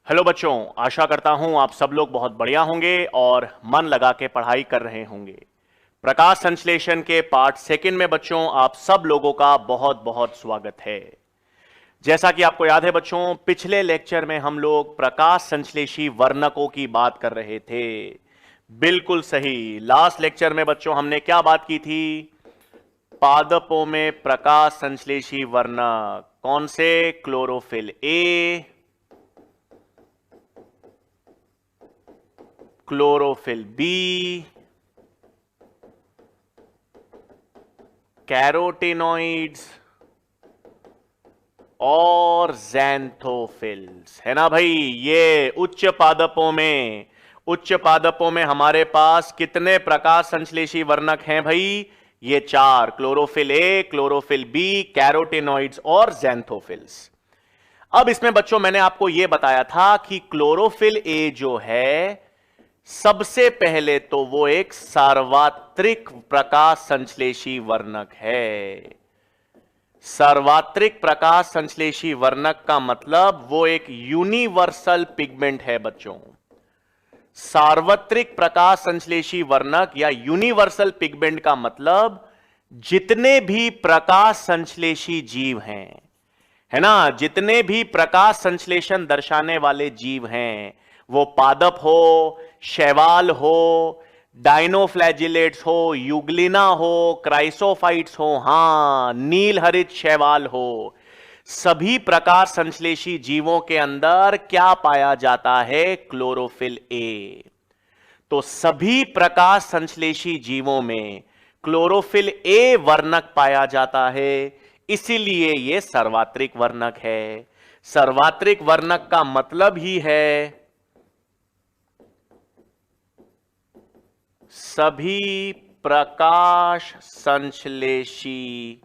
Hello बच्चों, आशा करता हूं आप सब लोग बहुत बढ़िया होंगे और मन लगा के पढ़ाई कर रहे होंगे। प्रकाश संश्लेषण के पार्ट सेकंड में बच्चों आप सब लोगों का बहुत बहुत स्वागत है। जैसा कि आपको याद है बच्चों, पिछले लेक्चर में हम लोग प्रकाश संश्लेषी वर्णकों की बात कर रहे थे। बिल्कुल सही। लास्ट लेक्चर में बच्चों हमने क्या बात की थी? पादपों में प्रकाश संश्लेषी वर्णक कौन से? Chlorophyll A, chlorophyll B, carotenoids और ज़ैंथोफिल्स, है ना भाई। ये उच्च पादपों में हमारे पास कितने प्रकाश संश्लेषी वर्णक हैं भाई? ये चार, chlorophyll A, chlorophyll B, carotenoids और ज़ैंथोफिल्स। अब इसमें बच्चों मैंने आपको यह बताया था कि क्लोरोफिल ए जो है सबसे पहले तो वो एक सार्वत्रिक प्रकाश संश्लेषी वर्णक है। सार्वत्रिक प्रकाश संश्लेषी वर्णक का मतलब वो एक यूनिवर्सल पिगमेंट है बच्चों। सार्वत्रिक प्रकाश संश्लेषी वर्णक या यूनिवर्सल पिगमेंट का मतलब जितने भी प्रकाश संश्लेषी जीव हैं, है ना, जितने भी प्रकाश संश्लेषण दर्शाने वाले जीव हैं, वो पादप हो, शैवाल हो, डायनोफ्लैजिलेट्स हो, यूग्लिना हो, क्राइसोफाइट्स हो, हां, नील हरित शैवाल हो, सभी प्रकाश संश्लेषी जीवों के अंदर क्या पाया जाता है? Chlorophyll A. तो सभी प्रकाश संश्लेषी जीवों में क्लोरोफिल ए वर्णक पाया जाता है, इसीलिए यह सार्वत्रिक वर्णक है। सार्वत्रिक वर्णक का मतलब ही है सभी प्रकाश संश्लेषी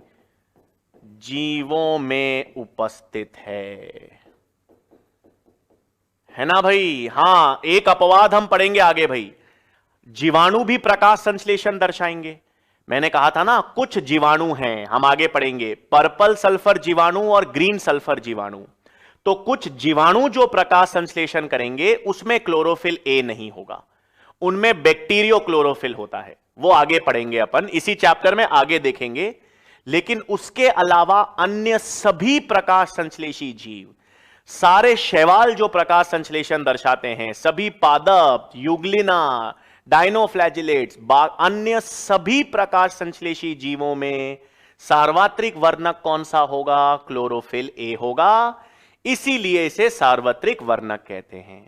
जीवों में उपस्थित है ना भाई। हां, एक अपवाद हम पढ़ेंगे आगे भाई, जीवाणु भी प्रकाश संश्लेषण दर्शाएंगे। मैंने कहा था ना, कुछ जीवाणु हैं, हम आगे पढ़ेंगे, पर्पल सल्फर जीवाणु और ग्रीन सल्फर जीवाणु। तो कुछ जीवाणु जो प्रकाश संश्लेषण करेंगे उसमें क्लोरोफिल ए नहीं होगा, उनमें बैक्टीरियो क्लोरोफिल होता है। वो आगे पढ़ेंगे अपन, इसी चैप्टर में आगे देखेंगे। लेकिन उसके अलावा अन्य सभी प्रकाश संश्लेषी जीव, सारे शैवाल जो प्रकाश संश्लेषण दर्शाते हैं, सभी पादप, यूग्लिना, डायनोफ्लैजिलेट्स, अन्य सभी प्रकाश संश्लेषी जीवों में सार्वत्रिक वर्णक कौन सा होगा? क्लोरोफिल ए होगा। इसीलिए इसे सार्वत्रिक वर्णक कहते हैं।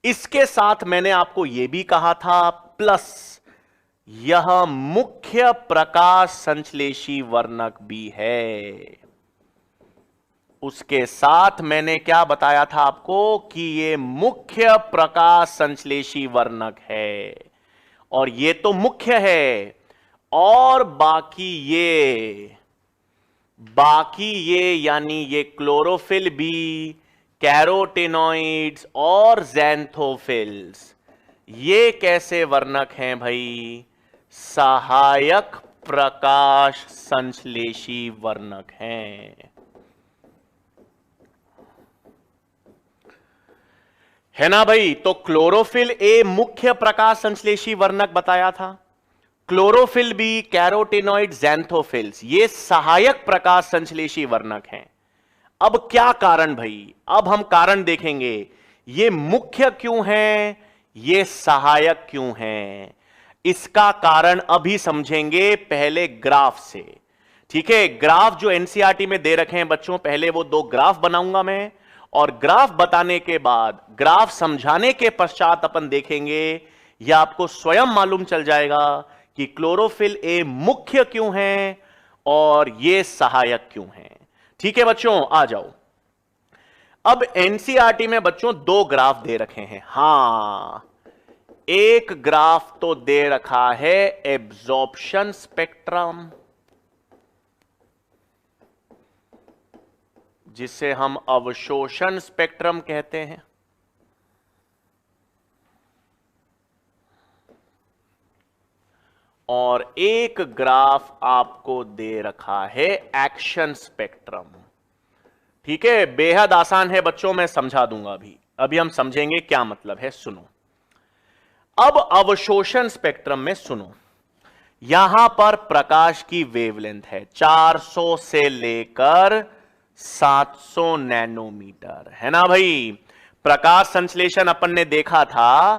इसके साथ मैंने आपको यह भी कहा था, प्लस यह मुख्य प्रकाश संश्लेषी वर्णक भी है। उसके साथ मैंने क्या बताया था आपको कि यह मुख्य प्रकाश संश्लेषी वर्णक है, और यह तो मुख्य है, और बाकी ये यानी ये क्लोरोफिल बी, कैरोटेनॉइड्स और ज़ैंथोफिल्स, ये कैसे वर्णक हैं भाई? सहायक प्रकाश संश्लेषी वर्णक हैं, है ना भाई। तो क्लोरोफिल ए मुख्य प्रकाश संश्लेषी वर्णक बताया था, क्लोरोफिल बी, कैरोटेनॉइड, ज़ैंथोफिल्स ये सहायक प्रकाश संश्लेषी वर्णक हैं। अब क्या कारण भाई? अब हम कारण देखेंगे, ये मुख्य क्यों हैं, ये सहायक क्यों हैं। इसका कारण अभी समझेंगे, पहले ग्राफ से। ठीक है, ग्राफ जो एनसीईआरटी में दे रखे हैं बच्चों, पहले वो दो ग्राफ बनाऊंगा मैं, और ग्राफ बताने के बाद, ग्राफ समझाने के पश्चात अपन देखेंगे, यह आपको स्वयं मालूम चल जाएगा कि क्लोरोफिल ए मुख्य क्यों है और ये सहायक क्यों है। ठीक है बच्चों, आ जाओ। अब एनसीईआरटी में बच्चों दो ग्राफ दे रखे हैं। हां, एक ग्राफ तो दे रखा है एब्जॉर्प्शन स्पेक्ट्रम, जिसे हम अवशोषण स्पेक्ट्रम कहते हैं, और एक ग्राफ आपको दे रखा है एक्शन स्पेक्ट्रम। ठीक है, बेहद आसान है बच्चों, मैं समझा दूंगा अभी। अभी हम समझेंगे क्या मतलब है, सुनो। अब अवशोषण स्पेक्ट्रम में सुनो, यहां पर प्रकाश की वेवलेंथ है 400 से लेकर 700 नैनोमीटर, है ना भाई। प्रकाश संश्लेषण अपन ने देखा था,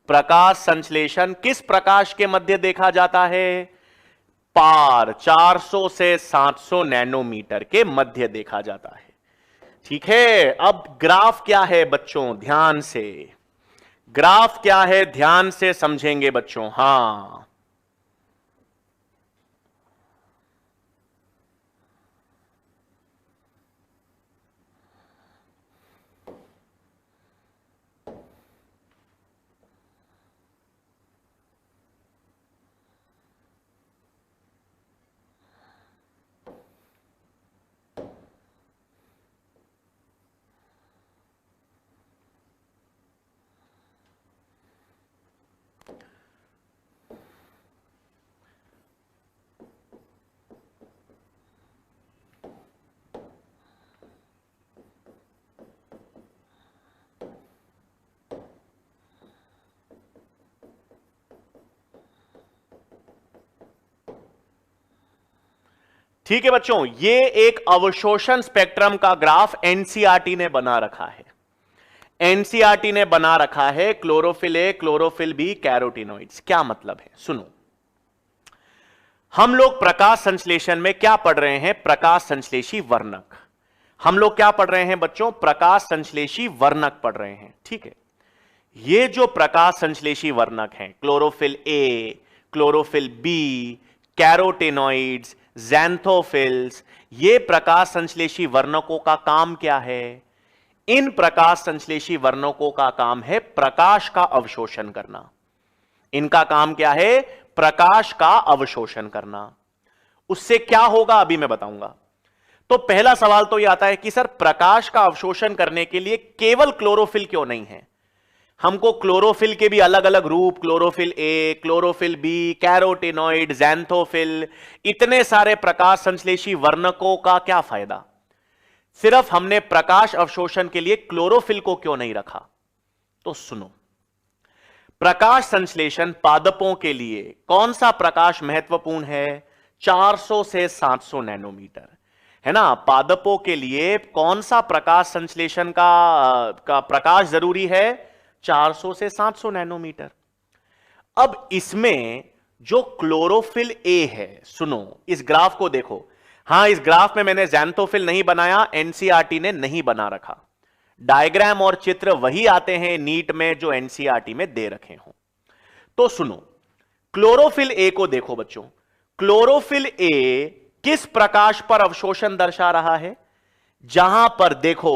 प्रकाश संश्लेषण किस प्रकाश के मध्य देखा जाता है? पार 400 से 700 नैनोमीटर के मध्य देखा जाता है। ठीक है, अब ग्राफ क्या है बच्चों, ध्यान से, ग्राफ क्या है ध्यान से समझेंगे बच्चों। हां, ठीक है बच्चों, ये एक अवशोषण स्पेक्ट्रम का ग्राफ एनसीईआरटी ने बना रखा है। एनसीईआरटी ने बना रखा है chlorophyll A, chlorophyll B, carotenoids. क्या मतलब है, सुनो। हम लोग प्रकाश संश्लेषण में क्या पढ़ रहे हैं? प्रकाश संश्लेषी वर्णक। हम लोग क्या पढ़ रहे हैं बच्चों? प्रकाश संश्लेषी वर्णक पढ़ रहे हैं। ठीक है, ये जो प्रकाश संश्लेषी वर्णक हैं, chlorophyll A, chlorophyll B, carotenoids, ज़ैंथोफिल्स, ये प्रकाश संश्लेषी वर्णकों का काम क्या है? इन प्रकाश संश्लेषी वर्णकों का काम है प्रकाश का अवशोषण करना। इनका काम क्या है? प्रकाश का अवशोषण करना। उससे क्या होगा अभी मैं बताऊंगा। तो पहला सवाल तो यह आता है कि सर प्रकाश का अवशोषण करने के लिए केवल क्लोरोफिल क्यों नहीं है? हमको क्लोरोफिल के भी अलग अलग रूप, chlorophyll A, chlorophyll B, carotenoid, xanthophyll, इतने सारे प्रकाश संश्लेषी वर्णकों का क्या फायदा? सिर्फ हमने प्रकाश अवशोषण के लिए क्लोरोफिल को क्यों नहीं रखा? तो सुनो, प्रकाश संश्लेषण पादपों के लिए कौन सा प्रकाश महत्वपूर्ण है? 400 से 700 नैनोमीटर, है ना। पादपों के लिए कौन सा प्रकाश संश्लेषण का प्रकाश जरूरी है? 400 से 700 नैनोमीटर। अब इसमें जो क्लोरोफिल ए है, सुनो इस ग्राफ को देखो। हां, इस ग्राफ में मैंने ज़ैंथोफिल नहीं बनाया, एनसीईआरटी ने नहीं बना रखा। डायग्राम और चित्र वही आते हैं नीट में जो एनसीईआरटी में दे रखे हों। तो सुनो, क्लोरोफिल ए को देखो बच्चों। क्लोरोफिल ए किस प्रकाश पर अवशोषण दर्शा रहा है? जहां पर देखो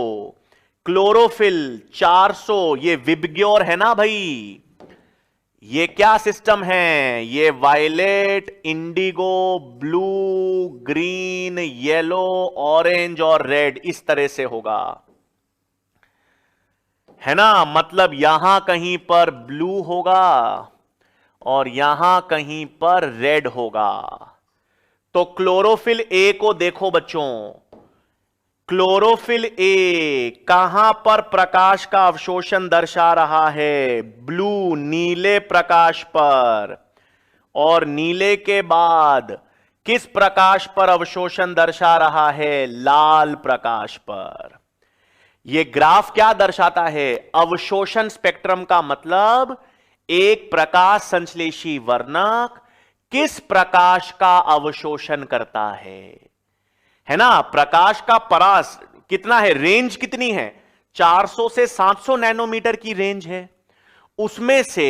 क्लोरोफिल 400, ये विबग्योर है ना भाई, ये क्या सिस्टम है? ये violet, indigo, blue, green, yellow, orange और रेड, इस तरह से होगा, है ना। मतलब यहां कहीं पर ब्लू होगा और यहां कहीं पर रेड होगा। तो क्लोरोफिल ए को देखो बच्चों, क्लोरोफिल ए कहां पर प्रकाश का अवशोषण दर्शा रहा है? ब्लू, नीले प्रकाश पर। और नीले के बाद किस प्रकाश पर अवशोषण दर्शा रहा है? लाल प्रकाश पर। यह ग्राफ क्या दर्शाता है? अवशोषण स्पेक्ट्रम का मतलब एक प्रकाश संश्लेषी वर्णक किस प्रकाश का अवशोषण करता है ना। प्रकाश का परास कितना है, रेंज कितनी है? 400 से 700 नैनोमीटर की रेंज है। उसमें से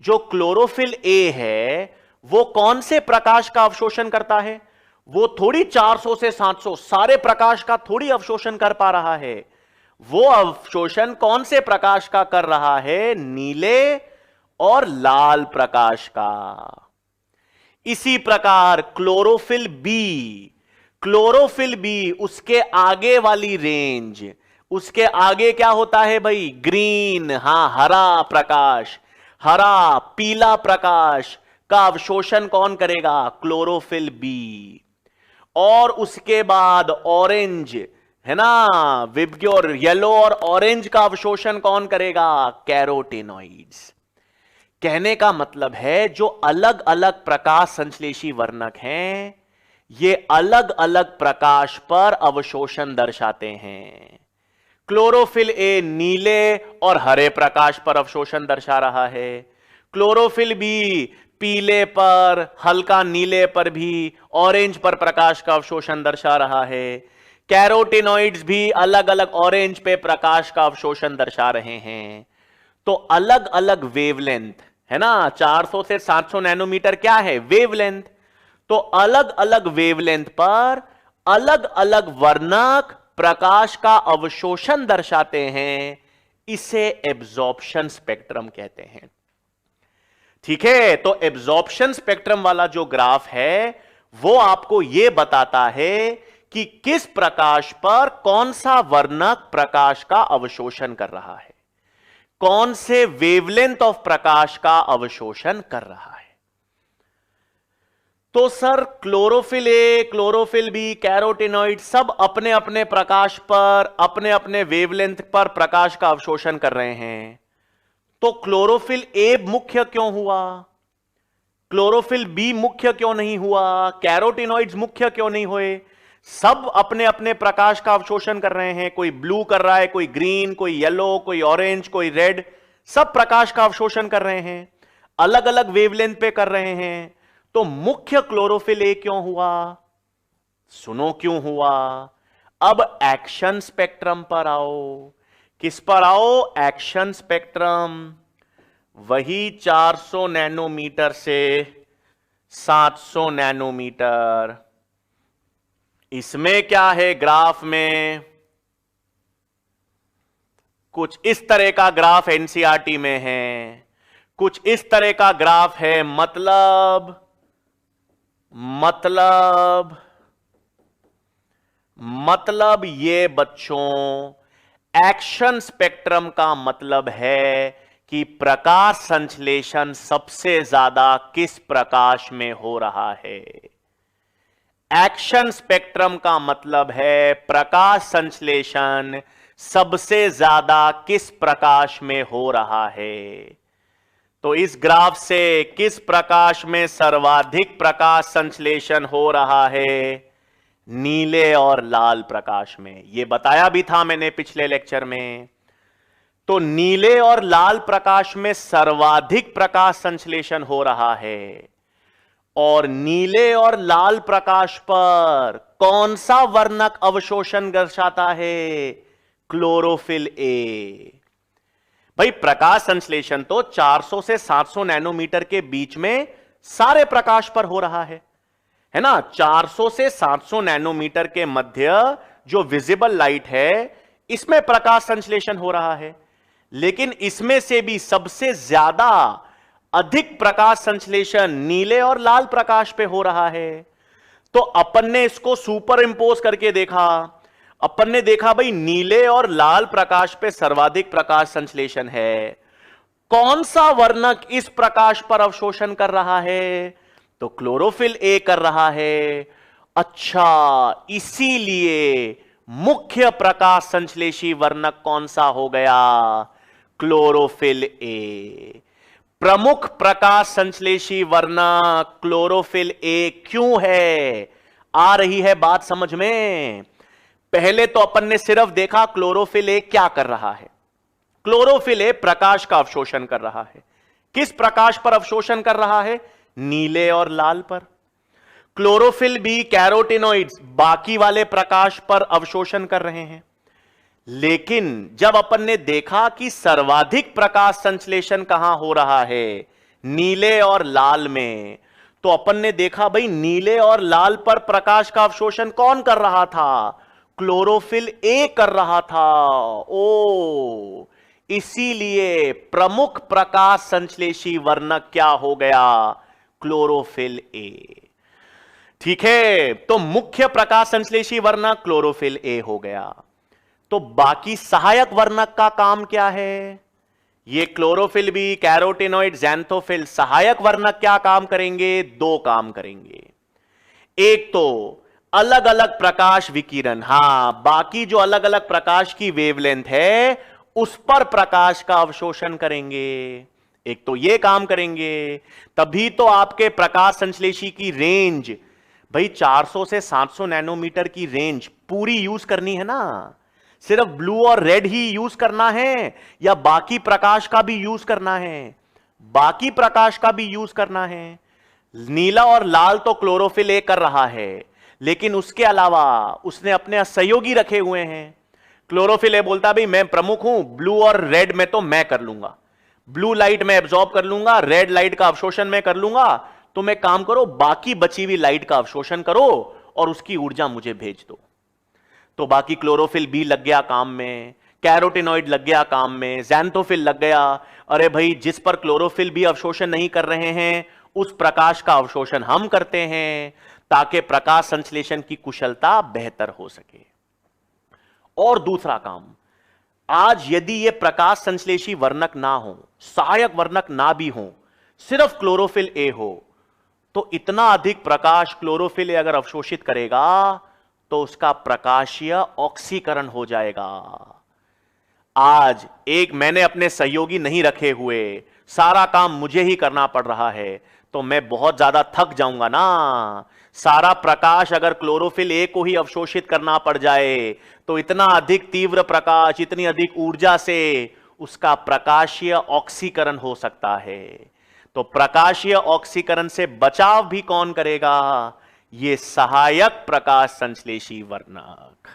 जो क्लोरोफिल ए है वो कौन से प्रकाश का अवशोषण करता है? वो थोड़ी 400 से 700 सारे प्रकाश का थोड़ी अवशोषण कर पा रहा है। वो अवशोषण कौन से प्रकाश का कर रहा है? नीले और लाल प्रकाश का। इसी प्रकार क्लोरोफिल बी, क्लोरोफिल बी उसके आगे वाली रेंज, उसके आगे क्या होता है भाई? ग्रीन, हां, हरा प्रकाश, हरा पीला प्रकाश का अवशोषण कौन करेगा? Chlorophyll B. और उसके बाद ऑरेंज, है ना, विबग्योर येलो और ऑरेंज का अवशोषण कौन करेगा? कैरोटिनॉइड्स। कहने का मतलब है जो अलग अलग प्रकाश संश्लेषी वर्णक हैं, ये अलग अलग प्रकाश पर अवशोषण दर्शाते हैं। क्लोरोफिल ए नीले और हरे प्रकाश पर अवशोषण दर्शा रहा है, क्लोरोफिल बी पीले पर, हल्का नीले पर भी, ऑरेंज पर प्रकाश का अवशोषण दर्शा रहा है। कैरोटिनॉइड्स भी अलग अलग ऑरेंज पे प्रकाश का अवशोषण दर्शा रहे हैं। तो अलग अलग वेवलेंथ है ना, 400 से 700 नैनोमीटर क्या है? वेवलेंथ। तो अलग अलग वेवलेंथ पर अलग अलग वर्णक प्रकाश का अवशोषण दर्शाते हैं, इसे एब्जॉर्प्शन स्पेक्ट्रम कहते हैं। ठीक है, तो एब्जॉर्प्शन स्पेक्ट्रम वाला जो ग्राफ है वो आपको यह बताता है कि किस प्रकाश पर कौन सा वर्णक प्रकाश का अवशोषण कर रहा है, कौन से वेवलेंथ ऑफ प्रकाश का अवशोषण कर रहा है। तो sir chlorophyll A, chlorophyll B, carotenoid सब अपने अपने प्रकाश पर, अपने अपने वेवलेंथ पर प्रकाश का अवशोषण कर रहे हैं, तो क्लोरोफिल ए मुख्य क्यों हुआ, क्लोरोफिल बी मुख्य क्यों नहीं हुआ, कैरोटिनॉइड्स मुख्य क्यों नहीं हुए? सब अपने अपने प्रकाश का अवशोषण कर रहे हैं, कोई ब्लू कर रहा है, कोई ग्रीन, कोई येलो, कोई ऑरेंज, कोई रेड, सब प्रकाश का अवशोषण कर रहे हैं, अलग अलग वेवलेंथ पे कर रहे हैं। तो मुख्य क्लोरोफिल ए क्यों हुआ? सुनो क्यों हुआ। अब एक्शन स्पेक्ट्रम पर आओ। किस पर आओ? Action spectrum. वही 400 नैनोमीटर से 700 नैनोमीटर। इसमें क्या है ग्राफ में? कुछ इस तरह का ग्राफ एनसीईआरटी में है, कुछ इस तरह का ग्राफ है। मतलब ये बच्चों, एक्शन स्पेक्ट्रम का मतलब है कि प्रकाश संश्लेषण सबसे ज्यादा किस प्रकाश में हो रहा है। एक्शन स्पेक्ट्रम का मतलब है प्रकाश संश्लेषण सबसे ज्यादा किस प्रकाश में हो रहा है। तो इस ग्राफ से किस प्रकाश में सर्वाधिक प्रकाश संश्लेषण हो रहा है? नीले और लाल प्रकाश में। यह बताया भी था मैंने पिछले लेक्चर में। तो नीले और लाल प्रकाश में सर्वाधिक प्रकाश संश्लेषण हो रहा है, और नीले और लाल प्रकाश पर कौन सा वर्णक अवशोषण दर्शाता है? Chlorophyll A. भाई प्रकाश संश्लेषण तो 400 से 700 नैनोमीटर के बीच में सारे प्रकाश पर हो रहा है ना। 400 से 700 नैनोमीटर के मध्य जो विजिबल लाइट है, इसमें प्रकाश संश्लेषण हो रहा है। लेकिन इसमें से भी सबसे ज्यादा अधिक प्रकाश संश्लेषण नीले और लाल प्रकाश पे हो रहा है। तो अपन ने इसको सुपर इंपोज करके देखा। अपन ने देखा भाई नीले और लाल प्रकाश पे सर्वाधिक प्रकाश संश्लेषण है, कौन सा वर्णक इस प्रकाश पर अवशोषण कर रहा है? तो क्लोरोफिल ए कर रहा है। अच्छा, इसीलिए मुख्य प्रकाश संश्लेषी वर्णक कौन सा हो गया? Chlorophyll A. प्रमुख प्रकाश संश्लेषी वर्णक क्लोरोफिल ए क्यों है? आ रही है बात समझ में? पहले तो अपन ने सिर्फ देखा क्लोरोफिल ए क्या कर रहा है। क्लोरोफिल ए प्रकाश का अवशोषण कर रहा है। किस प्रकाश पर अवशोषण कर रहा है? नीले और लाल पर। क्लोरोफिल बी, कैरोटिनॉइड्स बाकी वाले प्रकाश पर अवशोषण कर रहे हैं। लेकिन जब अपन ने देखा कि सर्वाधिक प्रकाश संश्लेषण कहां हो रहा है, नीले और लाल में, तो अपन ने देखा भाई नीले और लाल पर प्रकाश का अवशोषण कौन कर रहा था? क्लोरोफिल ए कर रहा था। ओ, इसीलिए प्रमुख प्रकाश संश्लेषी वर्णक क्या हो गया? Chlorophyll A. ठीक है, तो मुख्य प्रकाश संश्लेषी वर्णक क्लोरोफिल ए हो गया। तो बाकी सहायक वर्णक का काम क्या है? ये क्लोरोफिल बी, कैरोटिनॉइड, ज़ैंथोफिल सहायक वर्णक क्या काम करेंगे? दो काम करेंगे। एक तो अलग अलग प्रकाश विकिरण, हां, बाकी जो अलग अलग प्रकाश की वेवलेंथ है उस पर प्रकाश का अवशोषण करेंगे। एक तो ये काम करेंगे, तभी तो आपके प्रकाश संश्लेषी की रेंज भाई 400 से 700 नैनोमीटर की रेंज पूरी यूज करनी है ना। सिर्फ ब्लू और रेड ही यूज करना है या बाकी प्रकाश का भी यूज करना है? बाकी प्रकाश का भी यूज करना है। नीला और लाल तो क्लोरोफिल ए कर रहा है, लेकिन उसके अलावा उसने अपने सहयोगी रखे हुए हैं। क्लोरोफिल ए बोलता भाई मैं प्रमुख हूं, ब्लू और रेड में तो मैं कर लूंगा, ब्लू लाइट में एब्जॉर्ब कर लूंगा, रेड लाइट का अवशोषण मैं कर लूंगा, तुम एक काम करो बाकी बची हुई लाइट का अवशोषण करो और उसकी ऊर्जा मुझे भेज दो। तो बाकी क्लोरोफिल बी लग गया काम में, कैरोटिनॉइड लग गया काम में, ज़ैंथोफिल लग गया। अरे भाई जिस पर क्लोरोफिल भी अवशोषण नहीं कर रहे हैं उस प्रकाश का अवशोषण हम करते हैं ताकि प्रकाश संश्लेषण की कुशलता बेहतर हो सके। और दूसरा काम, आज यदि यह प्रकाश संश्लेषी वर्णक ना हो, सहायक वर्णक ना भी हो, सिर्फ क्लोरोफिल ए हो, तो इतना अधिक प्रकाश क्लोरोफिल ए अगर अवशोषित करेगा तो उसका प्रकाशीय ऑक्सीकरण हो जाएगा। आज एक मैंने अपने सहयोगी नहीं रखे हुए, सारा काम मुझे ही करना पड़ रहा है, तो मैं बहुत ज्यादा थक जाऊंगा ना। सारा प्रकाश अगर क्लोरोफिल ए को ही अवशोषित करना पड़ जाए तो इतना अधिक तीव्र प्रकाश, इतनी अधिक ऊर्जा से उसका प्रकाशीय ऑक्सीकरण हो सकता है। तो प्रकाशीय ऑक्सीकरण से बचाव भी कौन करेगा? ये सहायक प्रकाश संश्लेषी वर्णक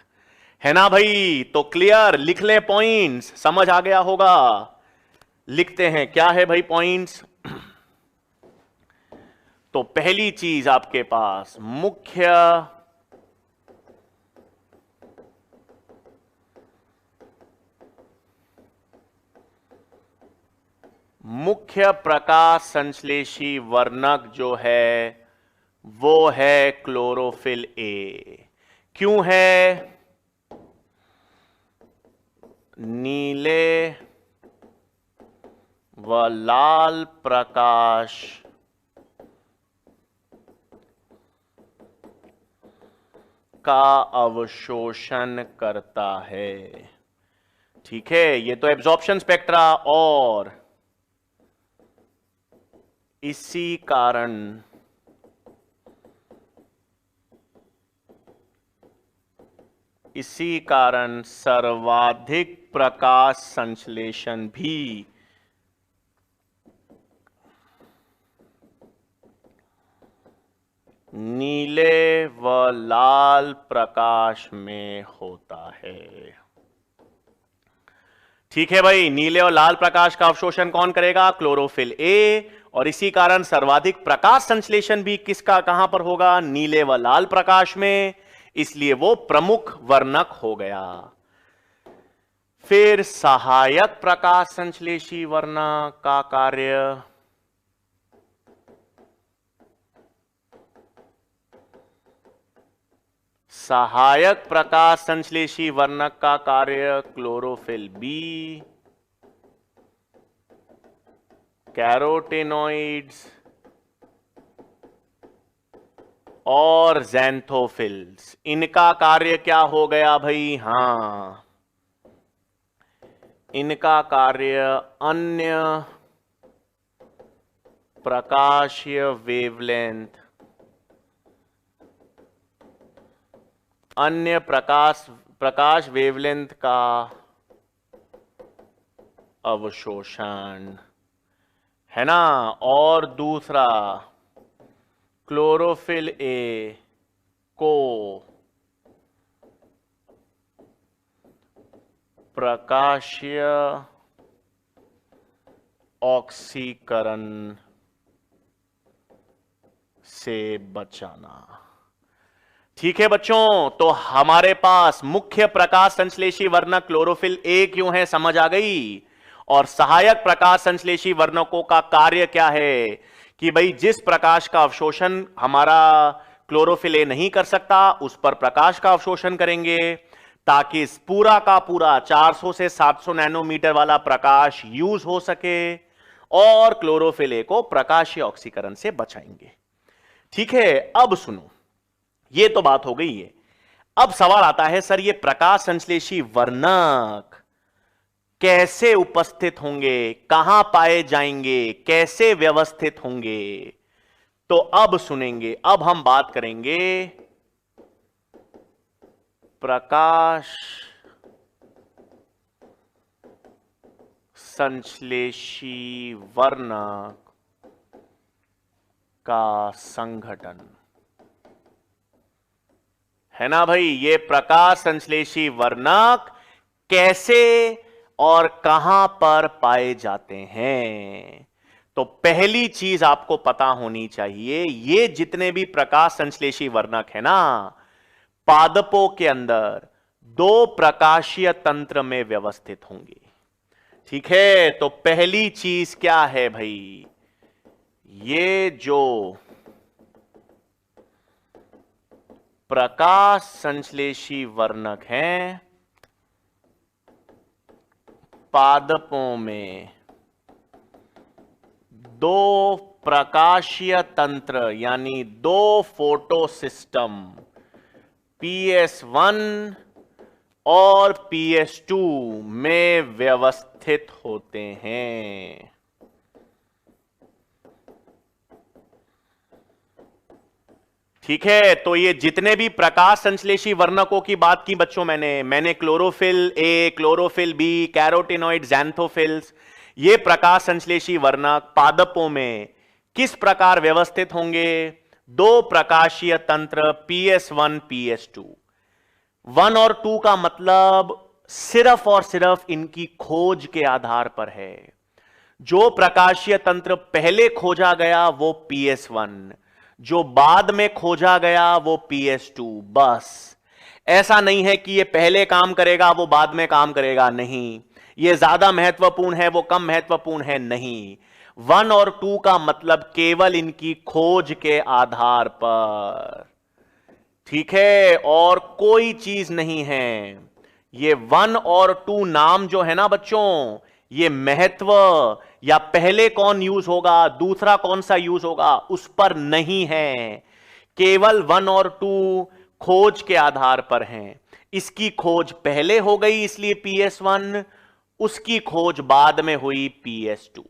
है ना भाई। तो क्लियर, लिख ले पॉइंट्स, समझ आ गया होगा। लिखते हैं क्या है भाई पॉइंट्स। तो पहली चीज आपके पास मुख्य प्रकाश संश्लेषी वर्णक जो है वो है क्लोरोफिल ए। क्यों है? नीले व लाल प्रकाश का अवशोषण करता है। ठीक है, ये तो एब्जॉर्प्शन स्पेक्ट्रा। और इसी कारण सर्वाधिक प्रकाश संश्लेषण भी नीले व लाल प्रकाश में होता है। ठीक है भाई, नीले और लाल प्रकाश का अवशोषण कौन करेगा? Chlorophyll A. और इसी कारण सर्वाधिक प्रकाश संश्लेषण भी किसका कहां पर होगा? नीले व लाल प्रकाश में, इसलिए वो प्रमुख वर्णक हो गया। फिर सहायक प्रकाश संश्लेषी वर्णक का कार्य, सहायक प्रकाश संश्लेषी वर्णक का कार्य क्लोरोफिल बी, कैरोटेनॉइड्स और ज़ैंथोफिल्स, इनका कार्य क्या हो गया भाई? हां, इनका कार्य अन्य प्रकाशीय वेवलेंथ, अन्य प्रकाश वेवलेंथ का अवशोषण है ना। और दूसरा, क्लोरोफिल ए को प्रकाशीय ऑक्सीकरण से बचाना। ठीक है बच्चों, तो हमारे पास मुख्य प्रकाश संश्लेषी वर्णक क्लोरोफिल ए क्यों है, समझ आ गई। और सहायक प्रकाश संश्लेषी वर्णकों का कार्य क्या है कि भाई जिस प्रकाश का अवशोषण हमारा क्लोरोफिल ए नहीं कर सकता उस पर प्रकाश का अवशोषण करेंगे ताकि इस पूरा का पूरा 400 से 700 नैनोमीटर वाला प्रकाश यूज हो सके और क्लोरोफिल ए को प्रकाशीय ऑक्सीकरण से बचाएंगे। ठीक है, अब सुनो, ये तो बात हो गई है। अब सवाल आता है सर ये प्रकाश संश्लेषी वर्णक कैसे उपस्थित होंगे, कहां पाए जाएंगे, कैसे व्यवस्थित होंगे? तो अब सुनेंगे, अब हम बात करेंगे प्रकाश संश्लेषी वर्णक का संघटन, है ना भाई। ये प्रकाश संश्लेषी वर्णक कैसे और कहां पर पाए जाते हैं? तो पहली चीज आपको पता होनी चाहिए, ये जितने भी प्रकाश संश्लेषी वर्णक है ना, पादपों के अंदर दो प्रकाशीय तंत्र में व्यवस्थित होंगे। ठीक है, तो पहली चीज क्या है भाई, ये जो प्रकाश संश्लेषी वर्णक हैं पादपों में दो प्रकाशीय तंत्र यानी दो फोटो सिस्टम PS1 और PS2 में व्यवस्थित होते हैं। ठीक है, तो ये जितने भी प्रकाश संश्लेषी वर्णकों की बात की बच्चों, मैंने chlorophyll A, chlorophyll B, carotenoid, ज़ैंथोफिल्स, ये प्रकाश संश्लेषी वर्णक पादपों में किस प्रकार व्यवस्थित होंगे? दो प्रकाशीय तंत्र PS1, PS2। 1 और 2 का मतलब सिर्फ और सिर्फ इनकी खोज के आधार पर है। जो प्रकाशीय तंत्र पहले खोजा गया वो PS1, जो बाद में खोजा गया वो PS2। बस, ऐसा नहीं है कि ये पहले काम करेगा वो बाद में काम करेगा, नहीं। ये ज्यादा महत्वपूर्ण है वो कम महत्वपूर्ण है, नहीं। 1 और 2 का मतलब केवल इनकी खोज के आधार पर, ठीक है, और कोई चीज नहीं है। ये 1 और 2 नाम जो है ना बच्चों, ये महत्व या पहले कौन यूज होगा दूसरा कौन सा यूज होगा उस पर नहीं है, केवल 1 और 2 खोज के आधार पर हैं। इसकी खोज पहले हो गई इसलिए PS1, उसकी खोज बाद में हुई PS2।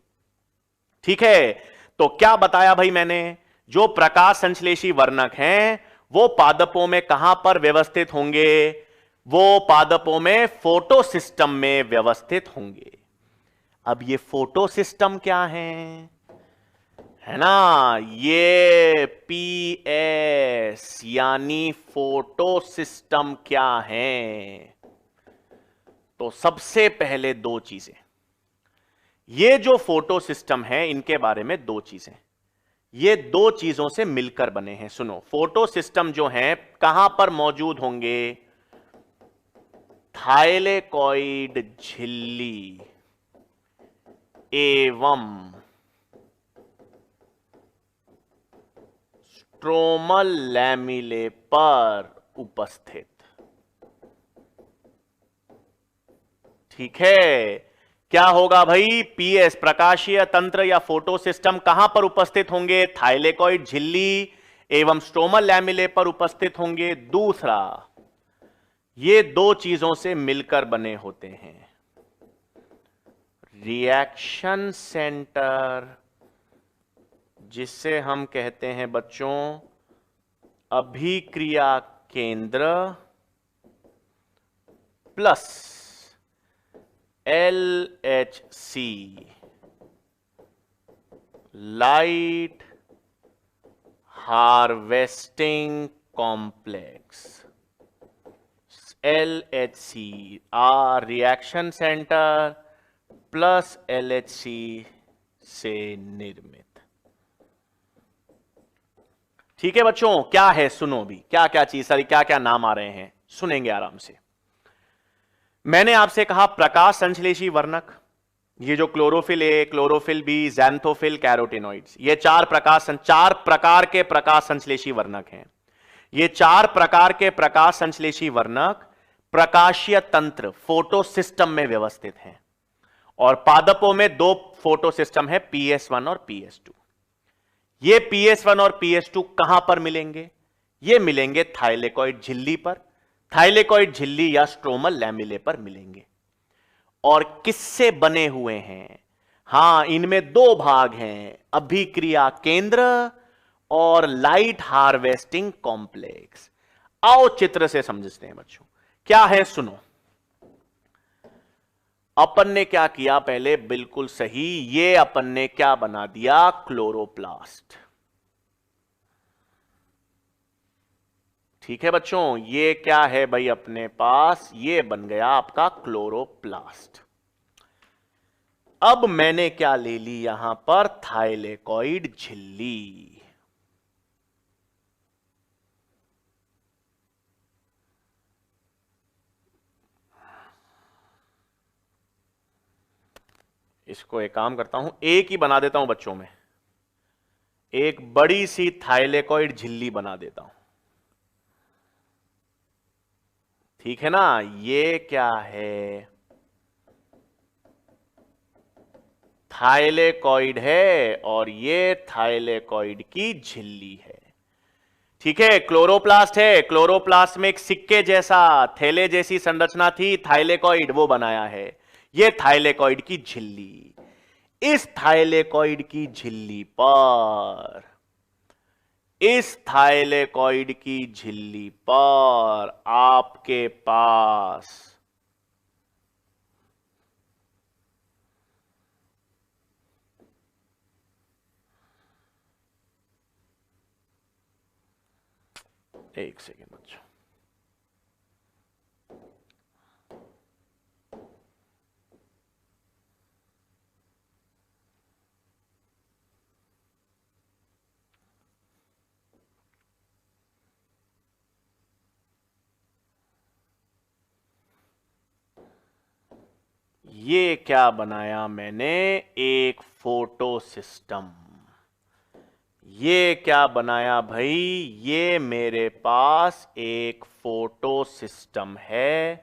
ठीक है, तो क्या बताया भाई मैंने, जो प्रकाश संश्लेषी वर्णक हैं वो पादपों में कहां पर व्यवस्थित होंगे? वो पादपों में फोटो सिस्टम में व्यवस्थित होंगे। अब ये फोटो सिस्टम क्या है ना, ये PS यानी फोटो सिस्टम क्या है? तो सबसे पहले दो चीजें, ये जो फोटो सिस्टम है इनके बारे में दो चीजें, ये दो चीजों से मिलकर बने हैं। सुनो, फोटो सिस्टम जो है कहां पर मौजूद होंगे? थाइलेकॉइड झिल्ली एवं स्ट्रोमल लैमिले पर उपस्थित। ठीक है, क्या होगा भाई? PS प्रकाशीय तंत्र या फोटो सिस्टम कहां पर उपस्थित होंगे? थाइलेकॉइड झिल्ली एवं स्ट्रोमल लैमिले पर उपस्थित होंगे। दूसरा, ये दो चीजों से मिलकर बने होते हैं। रिएक्शन सेंटर, जिससे हम कहते हैं बच्चों अभिक्रिया केंद्र, plus LHC light harvesting complex. LHC reaction centre plus LHC से निर्मित। ठीक है बच्चों, क्या है सुनो भी, क्या क्या चीज, सारी क्या क्या नाम आ रहे हैं सुनेंगे आराम से। मैंने आपसे कहा प्रकाश संश्लेषी वर्णक, ये जो chlorophyll A, chlorophyll B, xanthophyll, carotenoids, ये चार प्रकार के प्रकाश संश्लेषी वर्णक हैं। ये चार प्रकार के प्रकाश संश्लेषी वर्णक प्रकाशीय तंत्र फोटो सिस्टम में व्यवस्थित हैं और पादपों में दो फोटो सिस्टम है, PS1 और PS2। ये PS1 और PS2 कहां पर मिलेंगे? ये मिलेंगे थाइलेकॉइड झिल्ली पर, थाइलेकॉइड झिल्ली या स्ट्रोमल लैमेले पर मिलेंगे। और किससे बने हुए हैं? हां, इनमें दो भाग हैं, अभिक्रिया केंद्र और लाइट हार्वेस्टिंग कॉम्प्लेक्स। आओ चित्र से समझते हैं बच्चों, क्या है सुनो। अपन ने क्या किया पहले, बिल्कुल सही, ये अपन ने क्या बना दिया, क्लोरोप्लास्ट। ठीक है बच्चों, ये क्या है भाई अपने पास, ये बन गया आपका क्लोरोप्लास्ट। अब मैंने क्या ले ली यहां पर, थाइलेकॉइड झिल्ली। इसको एक काम करता हूं, एक ही बना देता हूं बच्चों में, एक बड़ी सी थाइलेकॉइड झिल्ली बना देता हूं। ठीक है ना, ये क्या है, थाइलेकॉइड है और ये थाइलेकॉइड की झिल्ली है। ठीक है, क्लोरोप्लास्ट है, क्लोरोप्लास्ट में एक सिक्के जैसा, थैले जैसी संरचना थी, थाइलेकॉइड वो बनाया है, ये थाइलेकॉइड की झिल्ली। इस थाइलेकॉइड की झिल्ली पर, इस थाइलेकॉइड की झिल्ली पर आपके पास एक सेकेंड बच्चों, ये क्या बनाया मैंने, एक फोटो सिस्टम। ये क्या बनाया भाई, ये मेरे पास एक फोटो सिस्टम है,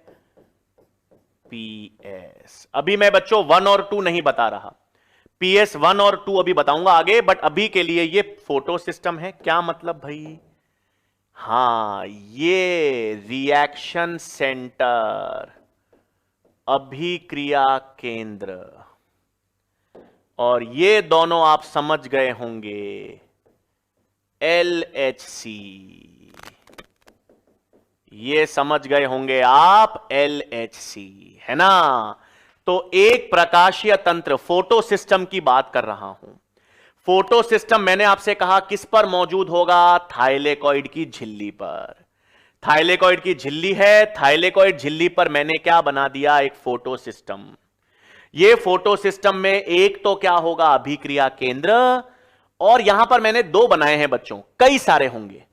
पीएस। अभी मैं बच्चों 1 और 2 नहीं बता रहा, पीएस 1 और 2 अभी बताऊंगा आगे, बट अभी के लिए ये फोटो सिस्टम है। क्या मतलब भाई, हां, ये रिएक्शन सेंटर, अभिक्रिया केंद्र, और ये दोनों आप समझ गए होंगे, LHC, ये समझ गए होंगे आप, LHC, है ना। तो एक प्रकाशीय तंत्र, फोटो सिस्टम की बात कर रहा हूं। फोटो सिस्टम मैंने आपसे कहा किस पर मौजूद होगा, थाइलेकॉइड की झिल्ली पर। थाइलेकॉइड की झिल्ली है, थाइलेकॉइड झिल्ली पर मैंने क्या बना दिया, एक फोटो सिस्टम। ये फोटो सिस्टम में एक तो क्या होगा, अभिक्रिया केंद्र, और यहां पर मैंने दो बनाए हैं बच्चों, कई सारे होंगे,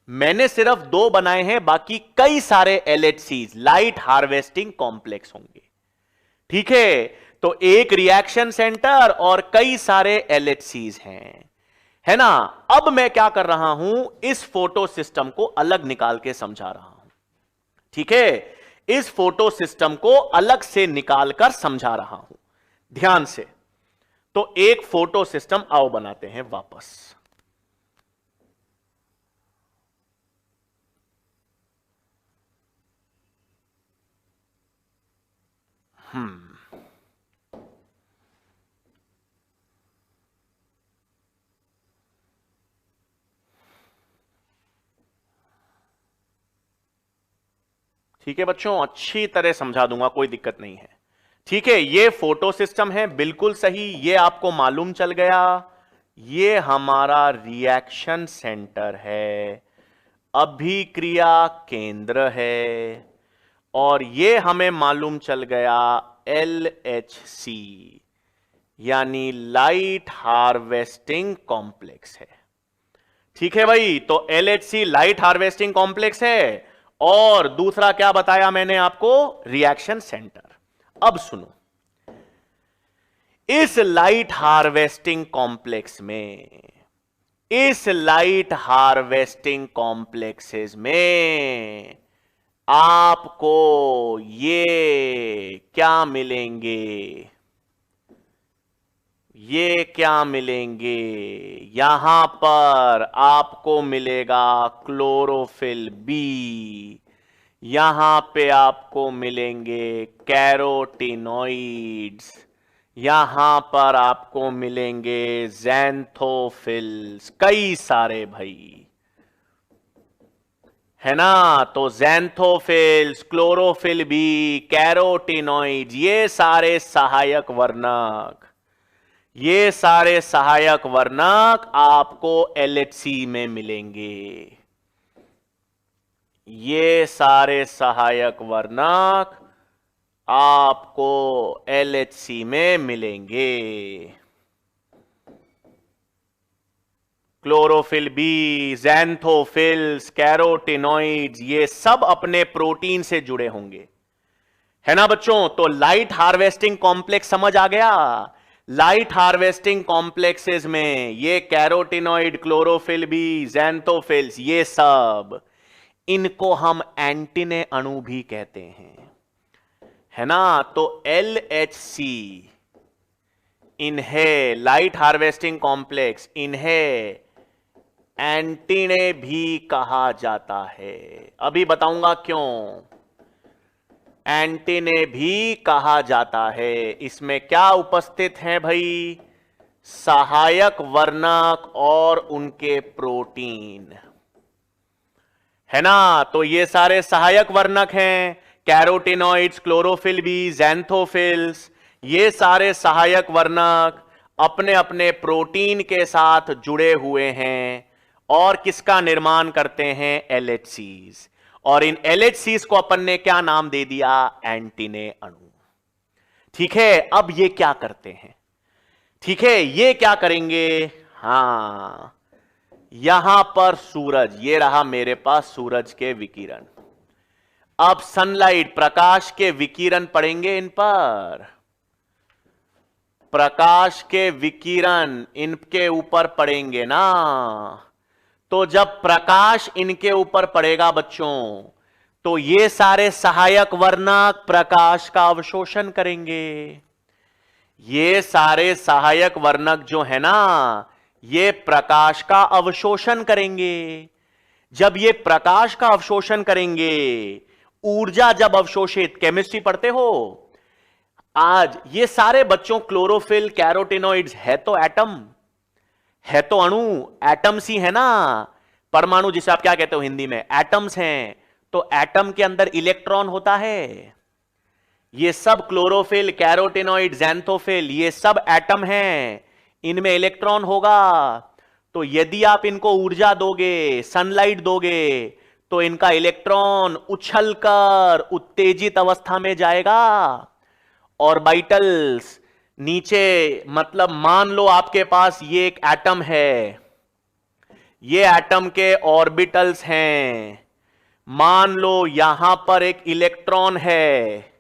मैंने सिर्फ दो बनाए हैं, बाकी कई सारे LHCs, लाइट हार्वेस्टिंग कॉम्प्लेक्स होंगे। ठीक है, तो एक रिएक्शन सेंटर और कई सारे LHCs हैं, है ना। अब मैं क्या कर रहा हूं, इस फोटो सिस्टम को अलग निकाल के समझा रहा हूं। ठीक है, इस फोटो सिस्टम को अलग से निकाल कर समझा रहा हूं, ध्यान से। तो एक फोटो सिस्टम आओ बनाते हैं वापस। ठीक है बच्चों, अच्छी तरह समझा दूंगा, कोई दिक्कत नहीं है। ठीक है, ये फोटो सिस्टम है, बिल्कुल सही, ये आपको मालूम चल गया, ये हमारा रिएक्शन सेंटर है, अभिक्रिया केंद्र है, और ये हमें मालूम चल गया LHC, यानी लाइट हार्वेस्टिंग कॉम्प्लेक्स है। ठीक है भाई, तो LHC लाइट हार्वेस्टिंग कॉम्प्लेक्स है, और दूसरा क्या बताया मैंने आपको, रिएक्शन सेंटर। अब सुनो, इस लाइट हार्वेस्टिंग कॉम्प्लेक्स में, इस लाइट हार्वेस्टिंग कॉम्प्लेक्सेस में आपको ये क्या मिलेंगे, ये क्या मिलेंगे? यहां पर आपको मिलेगा क्लोरोफिल बी, यहां पे आपको मिलेंगे कैरोटिनॉइड्स, यहां पर आपको मिलेंगे ज़ैंथोफिल्स, कई सारे भाई, है ना। तो ज़ैंथोफिल्स, क्लोरोफिल बी, कैरोटिनॉइड्स, ये सारे सहायक वर्णक, ये सारे सहायक वर्णक आपको एलएचसी में मिलेंगे। ये सारे सहायक वर्णक आपको एलएचसी में मिलेंगे। क्लोरोफिल बी, ज़ैंथोफिल्स, कैरोटिनॉइड्स, ये सब अपने प्रोटीन से जुड़े होंगे, है ना बच्चों। तो लाइट हार्वेस्टिंग कॉम्प्लेक्स समझ आ गया। लाइट हार्वेस्टिंग कॉम्प्लेक्सेस में ये कैरोटिनॉइड, क्लोरोफिल बी, ज़ैंथोफिल्स, ये सब, इनको हम एंटीने अणु भी कहते हैं, है ना। तो LHC, इन्हें लाइट हार्वेस्टिंग कॉम्प्लेक्स, इन्हें एंटीने भी कहा जाता है। अभी बताऊंगा क्यों एंटीने भी कहा जाता है। इसमें क्या उपस्थित हैं भाई? सहायक वर्णक और उनके प्रोटीन, है ना। तो ये सारे सहायक वर्णक हैं, कैरोटिनॉइड्स, क्लोरोफिल बी, ज़ैंथोफिल्स, ये सारे सहायक वर्णक अपने अपने प्रोटीन के साथ जुड़े हुए हैं और किसका निर्माण करते हैं? LHCs। और इन LHCs को अपन ने क्या नाम दे दिया? एंटीने अणु। ठीक है, अब ये क्या करते हैं? ठीक है, ये क्या करेंगे? हां, यहां पर सूरज, ये रहा मेरे पास सूरज के विकिरण। अब सनलाइट, प्रकाश के विकिरण पड़ेंगे इन पर, प्रकाश के विकिरण इनके ऊपर पड़ेंगे ना। तो जब प्रकाश इनके ऊपर पड़ेगा बच्चों, तो ये सारे सहायक वर्णक प्रकाश का अवशोषण करेंगे। ये सारे सहायक वर्णक जो है ना, ये प्रकाश का अवशोषण करेंगे। जब ये प्रकाश का अवशोषण करेंगे, ऊर्जा जब अवशोषित, केमिस्ट्री पढ़ते हो आज, ये सारे बच्चों क्लोरोफिल, कैरोटिनॉइड्स है तो एटम, है तो अणु, एटम्स ही है ना। परमाणु जिसे आप क्या कहते हो हिंदी में? एटम्स हैं। तो एटम के अंदर इलेक्ट्रॉन होता है। ये सब क्लोरोफिल, कैरोटिनॉइड, ज़ैंथोफिल, ये सब एटम हैं, इनमें इलेक्ट्रॉन होगा। तो यदि आप इनको ऊर्जा दोगे, सनलाइट दोगे, तो इनका इलेक्ट्रॉन उछलकर उत्तेजित अवस्था में जाएगा। ऑर्बिटल्स नीचे, मतलब मान लो आपके पास ये एक एटम है, ये एटम के ऑर्बिटल्स हैं। मान लो यहां पर एक इलेक्ट्रॉन है,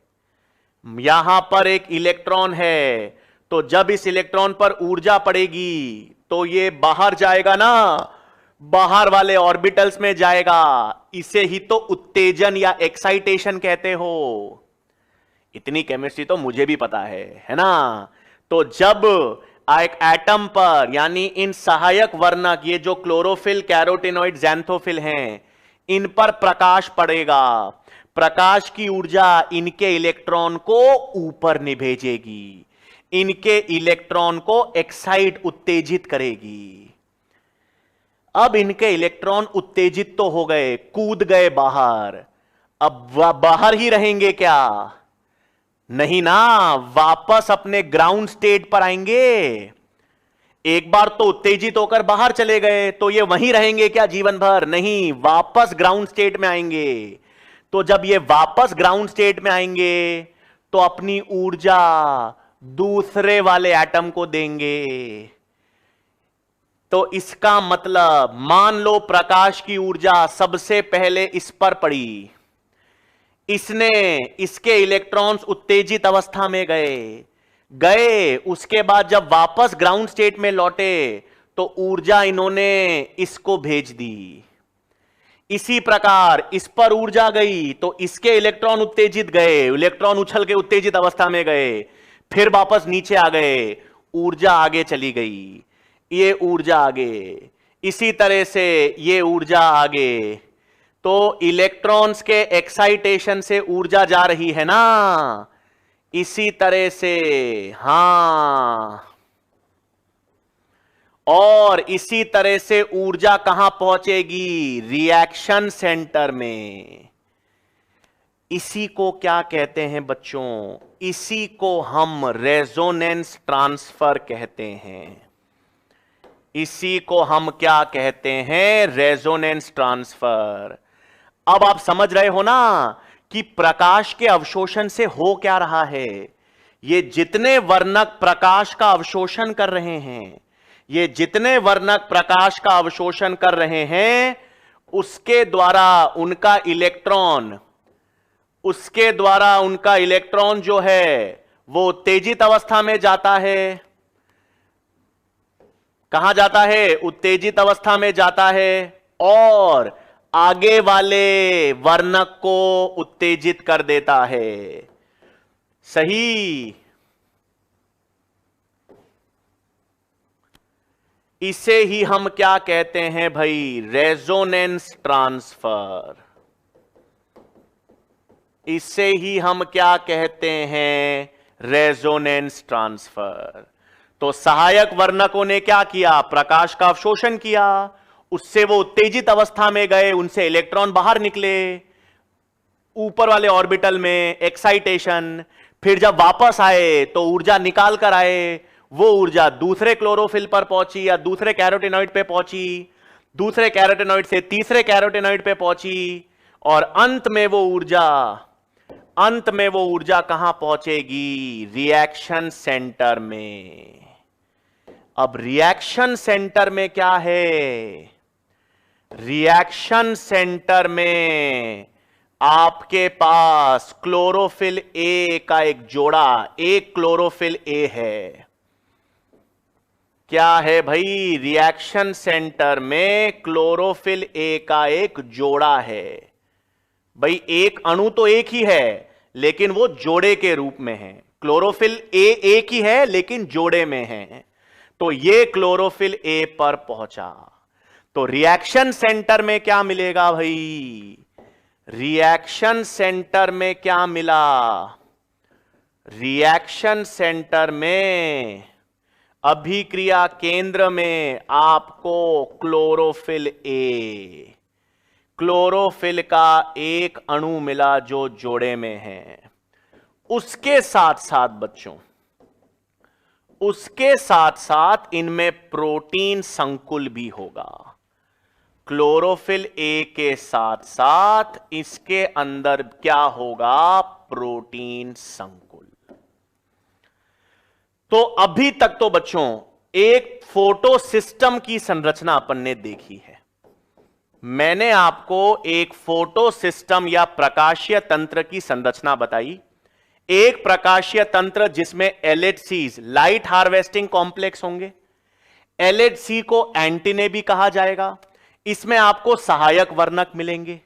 यहां पर एक इलेक्ट्रॉन है। तो जब इस इलेक्ट्रॉन पर ऊर्जा पड़ेगी तो ये बाहर जाएगा ना, बाहर वाले ऑर्बिटल्स में जाएगा। इसे ही तो उत्तेजन या एक्साइटेशन कहते हो। इतनी केमिस्ट्री तो मुझे भी पता है ना। तो जब एक एटम पर, यानी इन सहायक वर्णक, ये जो क्लोरोफिल, कैरोटिनॉइड, ज़ैंथोफिल हैं, इन पर प्रकाश पड़ेगा, प्रकाश की ऊर्जा इनके इलेक्ट्रॉन को ऊपर निभेजेगी, इनके इलेक्ट्रॉन को एक्साइट, उत्तेजित करेगी। अब इनके इलेक्ट्रॉन उत्तेजित तो हो गए, कूद गए बाहर। अब वह बाहर ही रहेंगे क्या? नहीं ना, वापस अपने ग्राउंड स्टेट पर आएंगे। एक बार तो उत्तेजित होकर बाहर चले गए, तो ये वहीं रहेंगे क्या जीवन भर? नहीं, वापस ग्राउंड स्टेट में आएंगे। तो जब ये वापस ग्राउंड स्टेट में आएंगे, तो अपनी ऊर्जा दूसरे वाले एटम को देंगे। तो इसका मतलब, मान लो प्रकाश की ऊर्जा सबसे पहले इस पर पड़ी, इसने, इसके इलेक्ट्रॉन्स उत्तेजित अवस्था में गए, उसके बाद जब वापस ग्राउंड स्टेट में लौटे, तो ऊर्जा इन्होंने इसको भेज दी। इसी प्रकार इस पर ऊर्जा गई, तो इसके इलेक्ट्रॉन उत्तेजित गए, इलेक्ट्रॉन उछल के उत्तेजित अवस्था में गए, फिर वापस नीचे आ गए, ऊर्जा आगे चली गई, ये ऊर्जा आगे, इसी तरह से ये ऊर्जा आगे। तो इलेक्ट्रॉन्स के एक्साइटेशन से ऊर्जा जा रही है ना, इसी तरह से। हां, और इसी तरह से ऊर्जा कहां पहुंचेगी? रिएक्शन सेंटर में। इसी को क्या कहते हैं बच्चों? इसी को हम रेजोनेंस ट्रांसफर कहते हैं। इसी को हम क्या कहते हैं? Resonance transfer. अब आप समझ रहे हो ना कि प्रकाश के अवशोषण से हो क्या रहा है। ये जितने वर्णक प्रकाश का अवशोषण कर रहे हैं, ये जितने वर्णक प्रकाश का अवशोषण कर रहे हैं, उसके द्वारा उनका इलेक्ट्रॉन जो है वो उत्तेजित अवस्था में जाता है। कहां जाता है? उत्तेजित अवस्था में जाता है, और आगे वाले वर्णक को उत्तेजित कर देता है। सही। इसे ही हम क्या कहते हैं भाई? Resonance transfer. इसे ही हम क्या कहते हैं? Resonance transfer. तो सहायक वर्णकों ने क्या किया? प्रकाश का अवशोषण किया, उससे वो उत्तेजित अवस्था में गए, उनसे इलेक्ट्रॉन बाहर निकले ऊपर वाले ऑर्बिटल में, एक्साइटेशन। फिर जब वापस आए तो ऊर्जा निकाल कर आए, वो ऊर्जा दूसरे क्लोरोफिल पर पहुंची या दूसरे कैरोटिनॉइड पे पहुंची, दूसरे कैरोटिनॉइड से तीसरे कैरोटिनॉइड पे पहुंची, और अंत में वो ऊर्जा कहां पहुंचेगी? रिएक्शन सेंटर में। अब रिएक्शन सेंटर में क्या है? रिएक्शन सेंटर में आपके पास क्लोरोफिल ए का एक जोड़ा, एक क्लोरोफिल ए है। क्या है भाई? रिएक्शन सेंटर में क्लोरोफिल ए का एक जोड़ा है। भाई एक अणु तो एक ही है, लेकिन वो जोड़े के रूप में है। क्लोरोफिल ए एक ही है लेकिन जोड़े में है। तो ये क्लोरोफिल ए पर पहुंचा, तो रिएक्शन सेंटर में क्या मिलेगा भाई? रिएक्शन सेंटर में क्या मिला? रिएक्शन सेंटर में, अभिक्रिया केंद्र में आपको क्लोरोफिल का एक अणु मिला जो जोड़े में है। उसके साथ साथ बच्चों, उसके साथ साथ इनमें प्रोटीन संकुल भी होगा। क्लोरोफिल ए के साथ साथ इसके अंदर क्या होगा? प्रोटीन संकुल। तो अभी तक तो बच्चों एक फोटो सिस्टम की संरचना अपन ने देखी है। मैंने आपको एक फोटो सिस्टम या प्रकाशीय तंत्र की संरचना बताई। एक प्रकाशीय तंत्र जिसमें एलएचसीज, लाइट हार्वेस्टिंग कॉम्प्लेक्स होंगे। एलएचसी को एंटीने भी कहा जाएगा। इसमें आपको सहायक वर्णक मिलेंगे,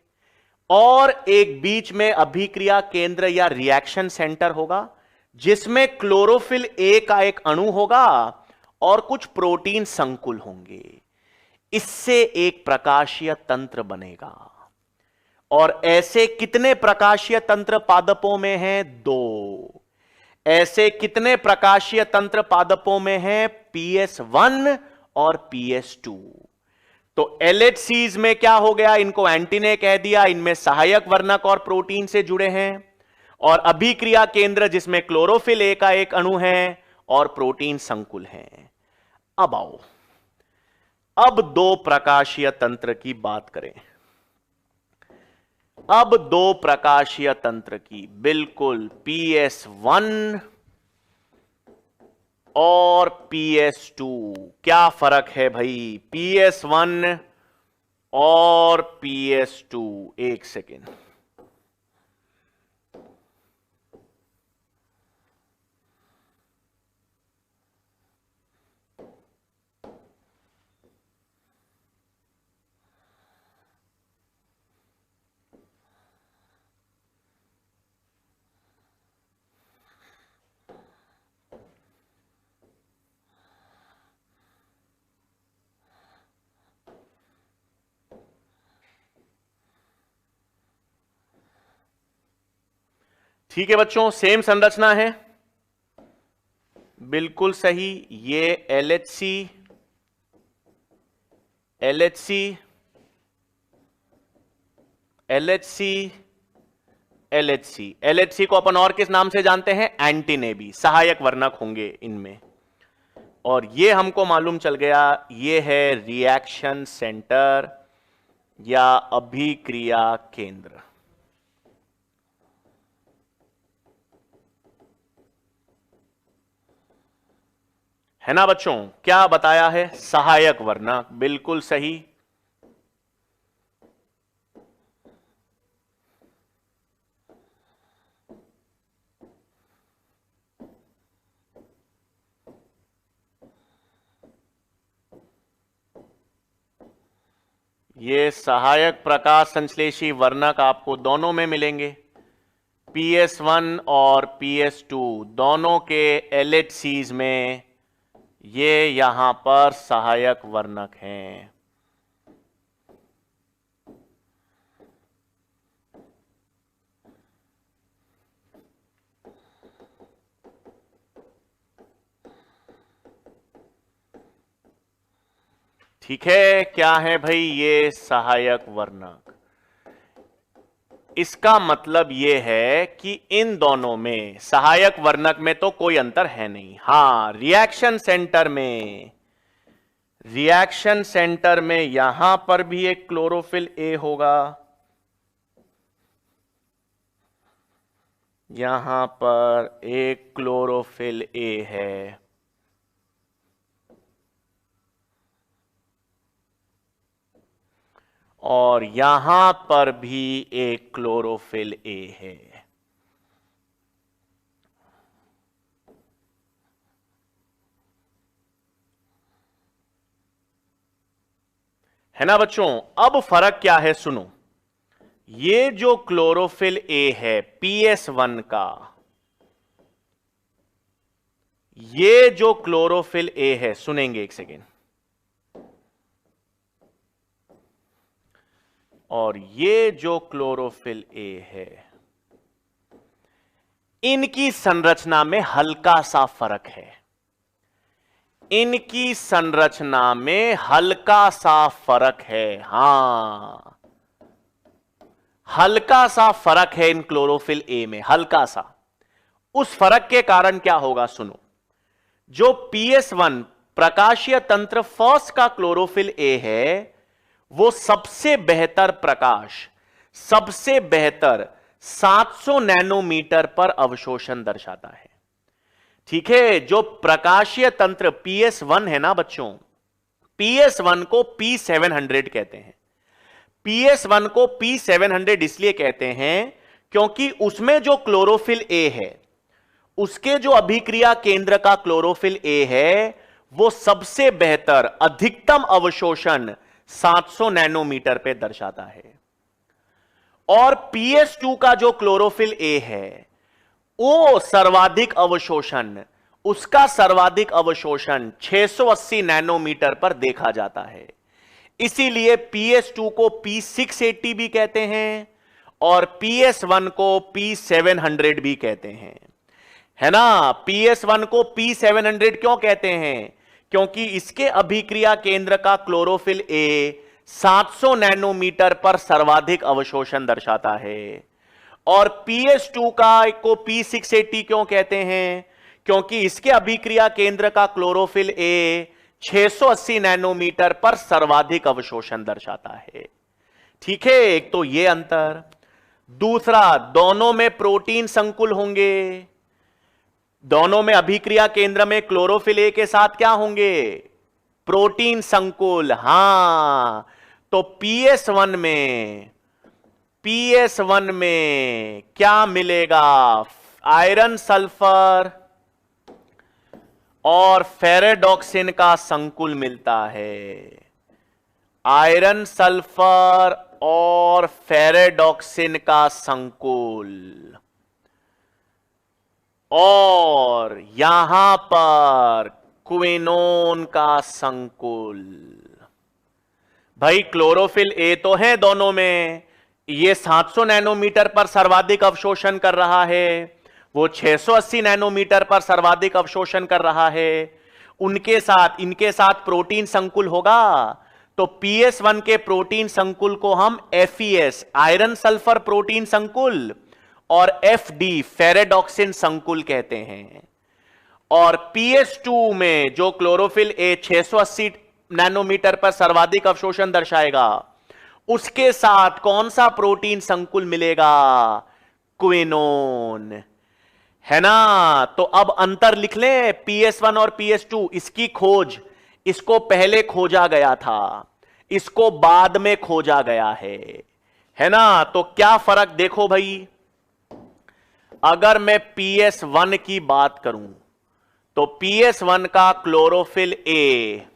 और एक बीच में अभिक्रिया केंद्र या रिएक्शन सेंटर होगा, जिसमें क्लोरोफिल ए का एक अणु होगा और कुछ प्रोटीन संकुल होंगे। इससे एक प्रकाशीय तंत्र बनेगा। और ऐसे कितने प्रकाशीय तंत्र पादपों में हैं? 2। ऐसे कितने प्रकाशीय तंत्र पादपों में हैं? PS1 और PS2। तो LHCs में क्या हो गया? इनको एंटीने कह दिया। इनमें सहायक वर्णक और प्रोटीन से जुड़े हैं, और अभिक्रिया केंद्र जिसमें क्लोरोफिल ए का एक अणु है और प्रोटीन संकुल है। अब आओ, अब 2 प्रकाशीय तंत्र की बात करें। अब 2 प्रकाशीय तंत्र की, बिल्कुल PS1 और PS2। क्या फर्क है भाई? PS1 और PS2। एक सेकेंड। ठीक है बच्चों, सेम संरचना है, बिल्कुल सही। ये LHC, LHC, LHC, LHC, LHC को अपन और किस नाम से जानते हैं? एंटीने भी, सहायक वर्णक होंगे इनमें। और ये हमको मालूम चल गया, ये है रिएक्शन सेंटर या अभिक्रिया केंद्र। है ना बच्चों? क्या बताया है? सहायक वर्णक, बिल्कुल सही। ये सहायक प्रकाश संश्लेषी वर्णक आपको दोनों में मिलेंगे, PS1 और PS2 दोनों के LHCs में ये यहां पर सहायक वर्णक हैं। ठीक है, क्या है भाई? ये सहायक वर्णक। इसका मतलब यह है कि इन दोनों में, सहायक वर्णक में तो कोई अंतर है नहीं। हां, रिएक्शन सेंटर में, रिएक्शन सेंटर में यहां पर भी एक क्लोरोफिल ए होगा, यहां पर एक क्लोरोफिल ए है, और यहां पर भी एक क्लोरोफिल ए है ना बच्चों? अब फर्क क्या है सुनो, ये जो क्लोरोफिल ए है PS1 का, ये जो क्लोरोफिल ए है, सुनेंगे एक सेकेंड, और ये जो क्लोरोफिल ए है, इनकी संरचना में हल्का सा फर्क है। इनकी संरचना में हल्का सा फर्क है। हां, हल्का सा फर्क है इन क्लोरोफिल ए में, हल्का सा। उस फर्क के कारण क्या होगा सुनो, जो PS1 प्रकाशीय तंत्र फर्स्ट का क्लोरोफिल ए है, वो सबसे बेहतर प्रकाश, सबसे बेहतर 700 नैनोमीटर पर अवशोषण दर्शाता है। ठीक है, जो प्रकाशीय तंत्र PS1 है ना बच्चों, PS1 को P700 कहते हैं। PS1 को P700 इसलिए कहते हैं क्योंकि उसमें जो क्लोरोफिल ए है, उसके जो अभिक्रिया केंद्र का क्लोरोफिल ए है, वो सबसे बेहतर अधिकतम अवशोषण 700 नैनोमीटर पे दर्शाता है। और PS2 का जो क्लोरोफिल ए है, वो सर्वाधिक अवशोषण, उसका सर्वाधिक अवशोषण 680 नैनोमीटर पर देखा जाता है। इसीलिए PS2 को P680 भी कहते हैं और PS1 को P700 भी कहते हैं, है ना? PS1 को P700 क्यों कहते हैं? क्योंकि इसके अभिक्रिया केंद्र का क्लोरोफिल ए 700 नैनोमीटर पर सर्वाधिक अवशोषण दर्शाता है। और PS2 को P680 क्यों कहते हैं? क्योंकि इसके अभिक्रिया केंद्र का क्लोरोफिल ए 680 नैनोमीटर पर सर्वाधिक अवशोषण दर्शाता है। ठीक है, एक तो ये अंतर। दूसरा, दोनों में प्रोटीन संकुल होंगे, दोनों में अभिक्रिया केंद्र में क्लोरोफिल ए के साथ क्या होंगे? प्रोटीन संकुल। हां, तो PS1 में क्या मिलेगा? आयरन सल्फर और फेरेडॉक्सिन का संकुल मिलता है। आयरन सल्फर और फेरेडॉक्सिन का संकुल, और यहां पर क्विनोन का संकुल। भाई क्लोरोफिल ए तो है दोनों में, ये 700 नैनोमीटर पर सर्वाधिक अवशोषण कर रहा है, वो 680 नैनोमीटर पर सर्वाधिक अवशोषण कर रहा है। इनके साथ प्रोटीन संकुल होगा, तो PS1 के प्रोटीन संकुल को हम FeS आयरन सल्फर प्रोटीन संकुल और FD फेरेडॉक्सिन संकुल कहते हैं। और PS2 में जो क्लोरोफिल ए 680 नैनोमीटर पर सर्वाधिक अवशोषण दर्शाएगा, उसके साथ कौन सा प्रोटीन संकुल मिलेगा? क्विनोन, है ना। तो अब अंतर लिख लें, PS1 और PS2, इसकी खोज, इसको पहले खोजा गया था, इसको बाद में खोजा गया है ना। तो क्या फर्क देखो भाई, अगर मैं PS1 की बात करूं तो PS1 का क्लोरोफिल ए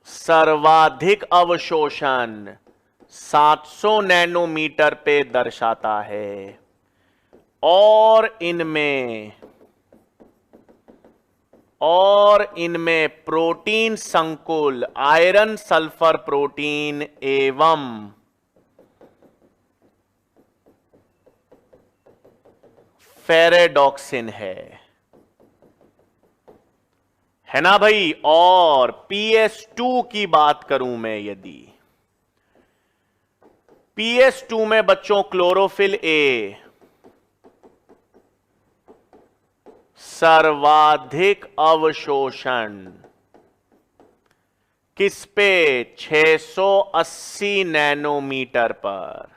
सर्वाधिक अवशोषण 700 नैनोमीटर पे दर्शाता है, और इनमें प्रोटीन संकुल आयरन सल्फर प्रोटीन एवं फेरेडॉक्सिन है ना भाई। और PS2 की बात करूं मैं, यदि PS2 में बच्चों क्लोरोफिल ए सर्वाधिक अवशोषण किस पे? 680 नैनोमीटर पर,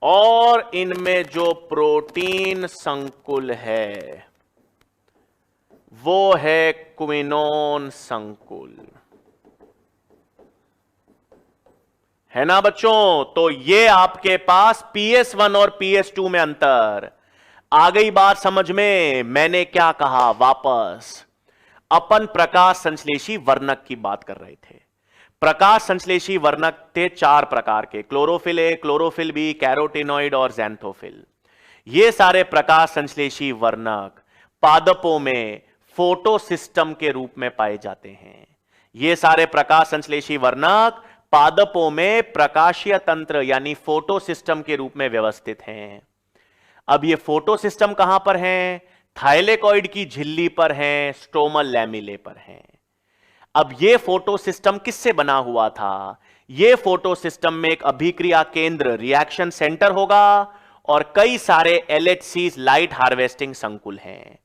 और इनमें जो प्रोटीन संकुल है वो है क्विनोन संकुल, है ना बच्चों। तो ये आपके पास PS1 और PS2 में अंतर आ गई। बात समझ में? मैंने क्या कहा, वापस अपन प्रकाश संश्लेषी वर्णक की बात कर रहे थे। प्रकाश संश्लेषी वर्णक थे 4 प्रकार के, chlorophyll A, chlorophyll B, carotenoid और ज़ैंथोफिल। ये सारे प्रकाश संश्लेषी वर्णक पादपों में फोटो सिस्टम के रूप में पाए जाते हैं। ये सारे प्रकाश संश्लेषी वर्णक पादपों में प्रकाशीय तंत्र यानी फोटो सिस्टम के रूप में व्यवस्थित हैं। अब ये फोटो सिस्टम कहां पर हैं? थाइलेकॉइड की झिल्ली पर हैं, स्ट्रोमल लैमिले पर हैं। अब ये फोटो सिस्टम किससे बना हुआ था? ये फोटो सिस्टम में एक अभिक्रिया केंद्र रिएक्शन सेंटर होगा, और कई सारे LHCs लाइट हार्वेस्टिंग संकुल हैं।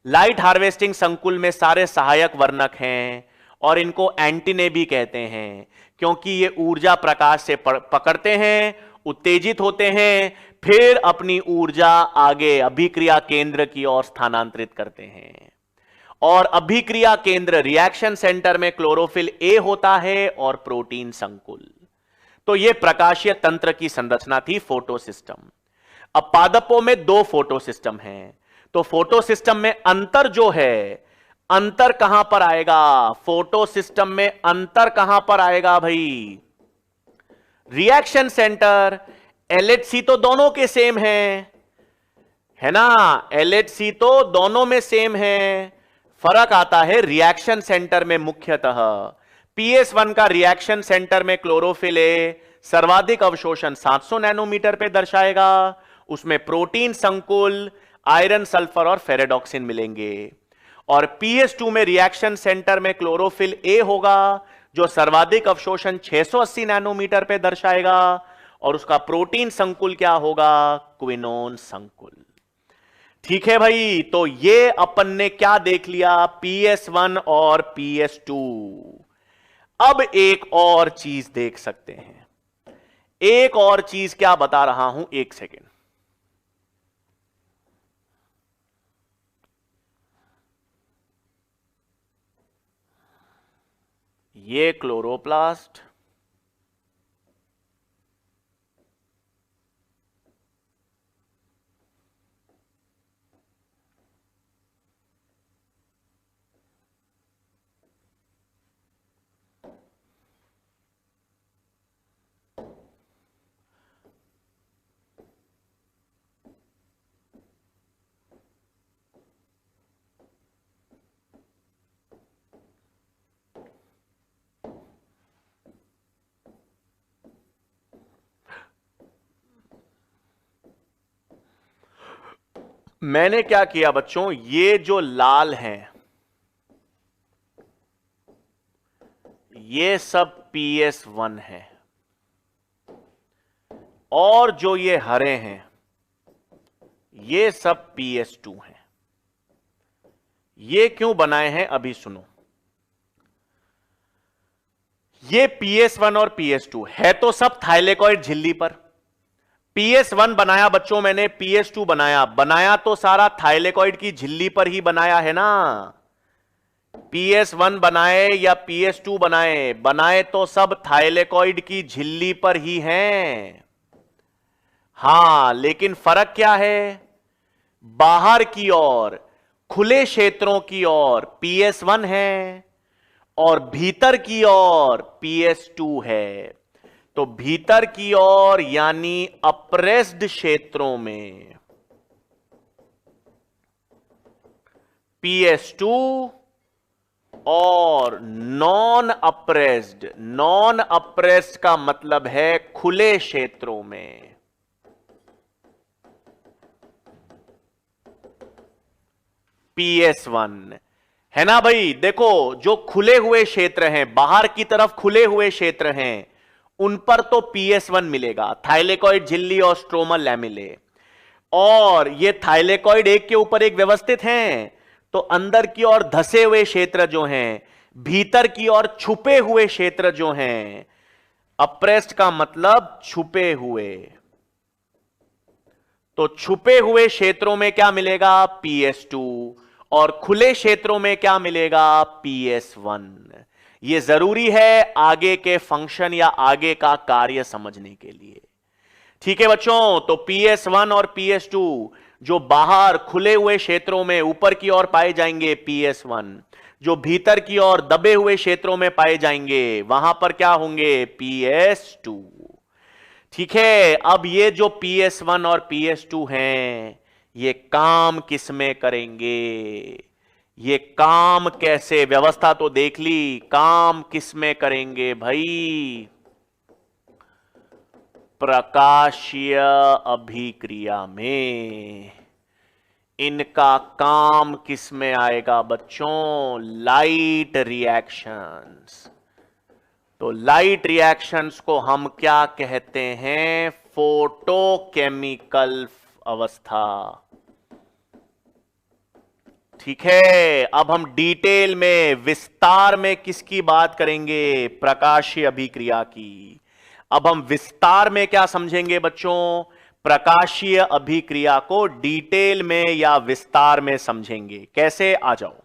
लाइट हार्वेस्टिंग संकुल में सारे सहायक वर्णक हैं, और इनको एंटीने भी कहते हैं, क्योंकि ये ऊर्जा प्रकाश से पकड़ते हैं, उत्तेजित होते हैं, फिर अपनी ऊर्जा आगे अभिक्रिया केंद्र की ओर स्थानांतरित करते हैं। और अभिक्रिया केंद्र रिएक्शन सेंटर में क्लोरोफिल ए होता है और प्रोटीन संकुल। तो यह प्रकाशीय तंत्र की संरचना थी फोटो सिस्टम। अब पादपों में 2 फोटो सिस्टम हैं, तो फोटो सिस्टम में अंतर जो है, अंतर कहां पर आएगा? फोटो सिस्टम में अंतर कहां पर आएगा भाई? Reaction centre. LHC तो दोनों के सेम है ना, LHC तो दोनों में सेम है। फर्क आता है रिएक्शन सेंटर में मुख्यतः। PS1 का रिएक्शन सेंटर में क्लोरोफिल ए सर्वाधिक अवशोषण 700 नैनोमीटर पे दर्शाएगा, उसमें प्रोटीन संकुल आयरन सल्फर और फेरेडॉक्सिन मिलेंगे। और PS2 में रिएक्शन सेंटर में क्लोरोफिल ए होगा, जो सर्वाधिक अवशोषण 680 नैनोमीटर पे दर्शाएगा, और उसका प्रोटीन संकुल क्या होगा? क्विनोन संकुल। ठीक है भाई। तो ये अपन ने क्या देख लिया? PS1 और PS2। अब एक और चीज देख सकते हैं। एक और चीज क्या बता रहा हूं, एक सेकेंड। ये क्लोरोप्लास्ट, मैंने क्या किया बच्चों, ये जो लाल हैं ये सब PS1 है, और जो ये हरे हैं ये सब PS2 हैं। ये क्यों बनाए हैं अभी सुनो। ये PS1 और PS2 है तो सब थाइलेकॉइड झिल्ली पर। PS1 बनाया बच्चों मैंने, PS2 बनाया तो सारा थाइलेकॉइड की झिल्ली पर ही बनाया है ना। PS1 बनाए या PS2 बनाए तो सब थाइलेकॉइड की झिल्ली पर ही हैं। हां, लेकिन फर्क क्या है, बाहर की ओर खुले क्षेत्रों की ओर PS1 है और भीतर की ओर PS2 है। तो भीतर की ओर यानी अप्रेस्ड क्षेत्रों में PS2 और नॉन अप्रेस्ड का मतलब है खुले क्षेत्रों में PS1 है ना भाई। देखो जो खुले हुए क्षेत्र हैं, बाहर की तरफ खुले हुए क्षेत्र हैं, उन पर तो PS1 मिलेगा, थाइलेकॉइड झिल्ली और स्ट्रोमल लैमेले। और ये थाइलेकॉइड एक के ऊपर एक व्यवस्थित हैं, तो अंदर की ओर धसे हुए क्षेत्र जो हैं, भीतर की ओर छुपे हुए क्षेत्र जो हैं, अप्रेस्ड का मतलब छुपे हुए। तो छुपे हुए क्षेत्रों में क्या मिलेगा, PS2, और खुले क्षेत्रों में क्या मिलेगा, PS1। यह जरूरी है आगे के फंक्शन या आगे का कार्य समझने के लिए। ठीक है बच्चों, तो PS1 और PS2 जो बाहर खुले हुए क्षेत्रों में ऊपर की ओर पाए जाएंगे PS1, जो भीतर की ओर दबे हुए क्षेत्रों में पाए जाएंगे वहां पर क्या होंगे, PS2। ठीक है, अब ये जो PS1 और PS2 हैं, ये काम किस में करेंगे, ये काम कैसे, व्यवस्था तो देख ली, काम किस में करेंगे भाई, प्रकाशीय अभिक्रिया में। इनका काम किस में आएगा बच्चों, लाइट रिएक्शंस। तो लाइट रिएक्शंस को हम क्या कहते हैं, फोटोकेमिकल अवस्था। ठीक है, अब हम डिटेल में विस्तार में किसकी बात करेंगे, प्रकाशीय अभिक्रिया की। अब हम विस्तार में क्या समझेंगे बच्चों, प्रकाशीय अभिक्रिया को डिटेल में या विस्तार में समझेंगे। कैसे, आ जाओ।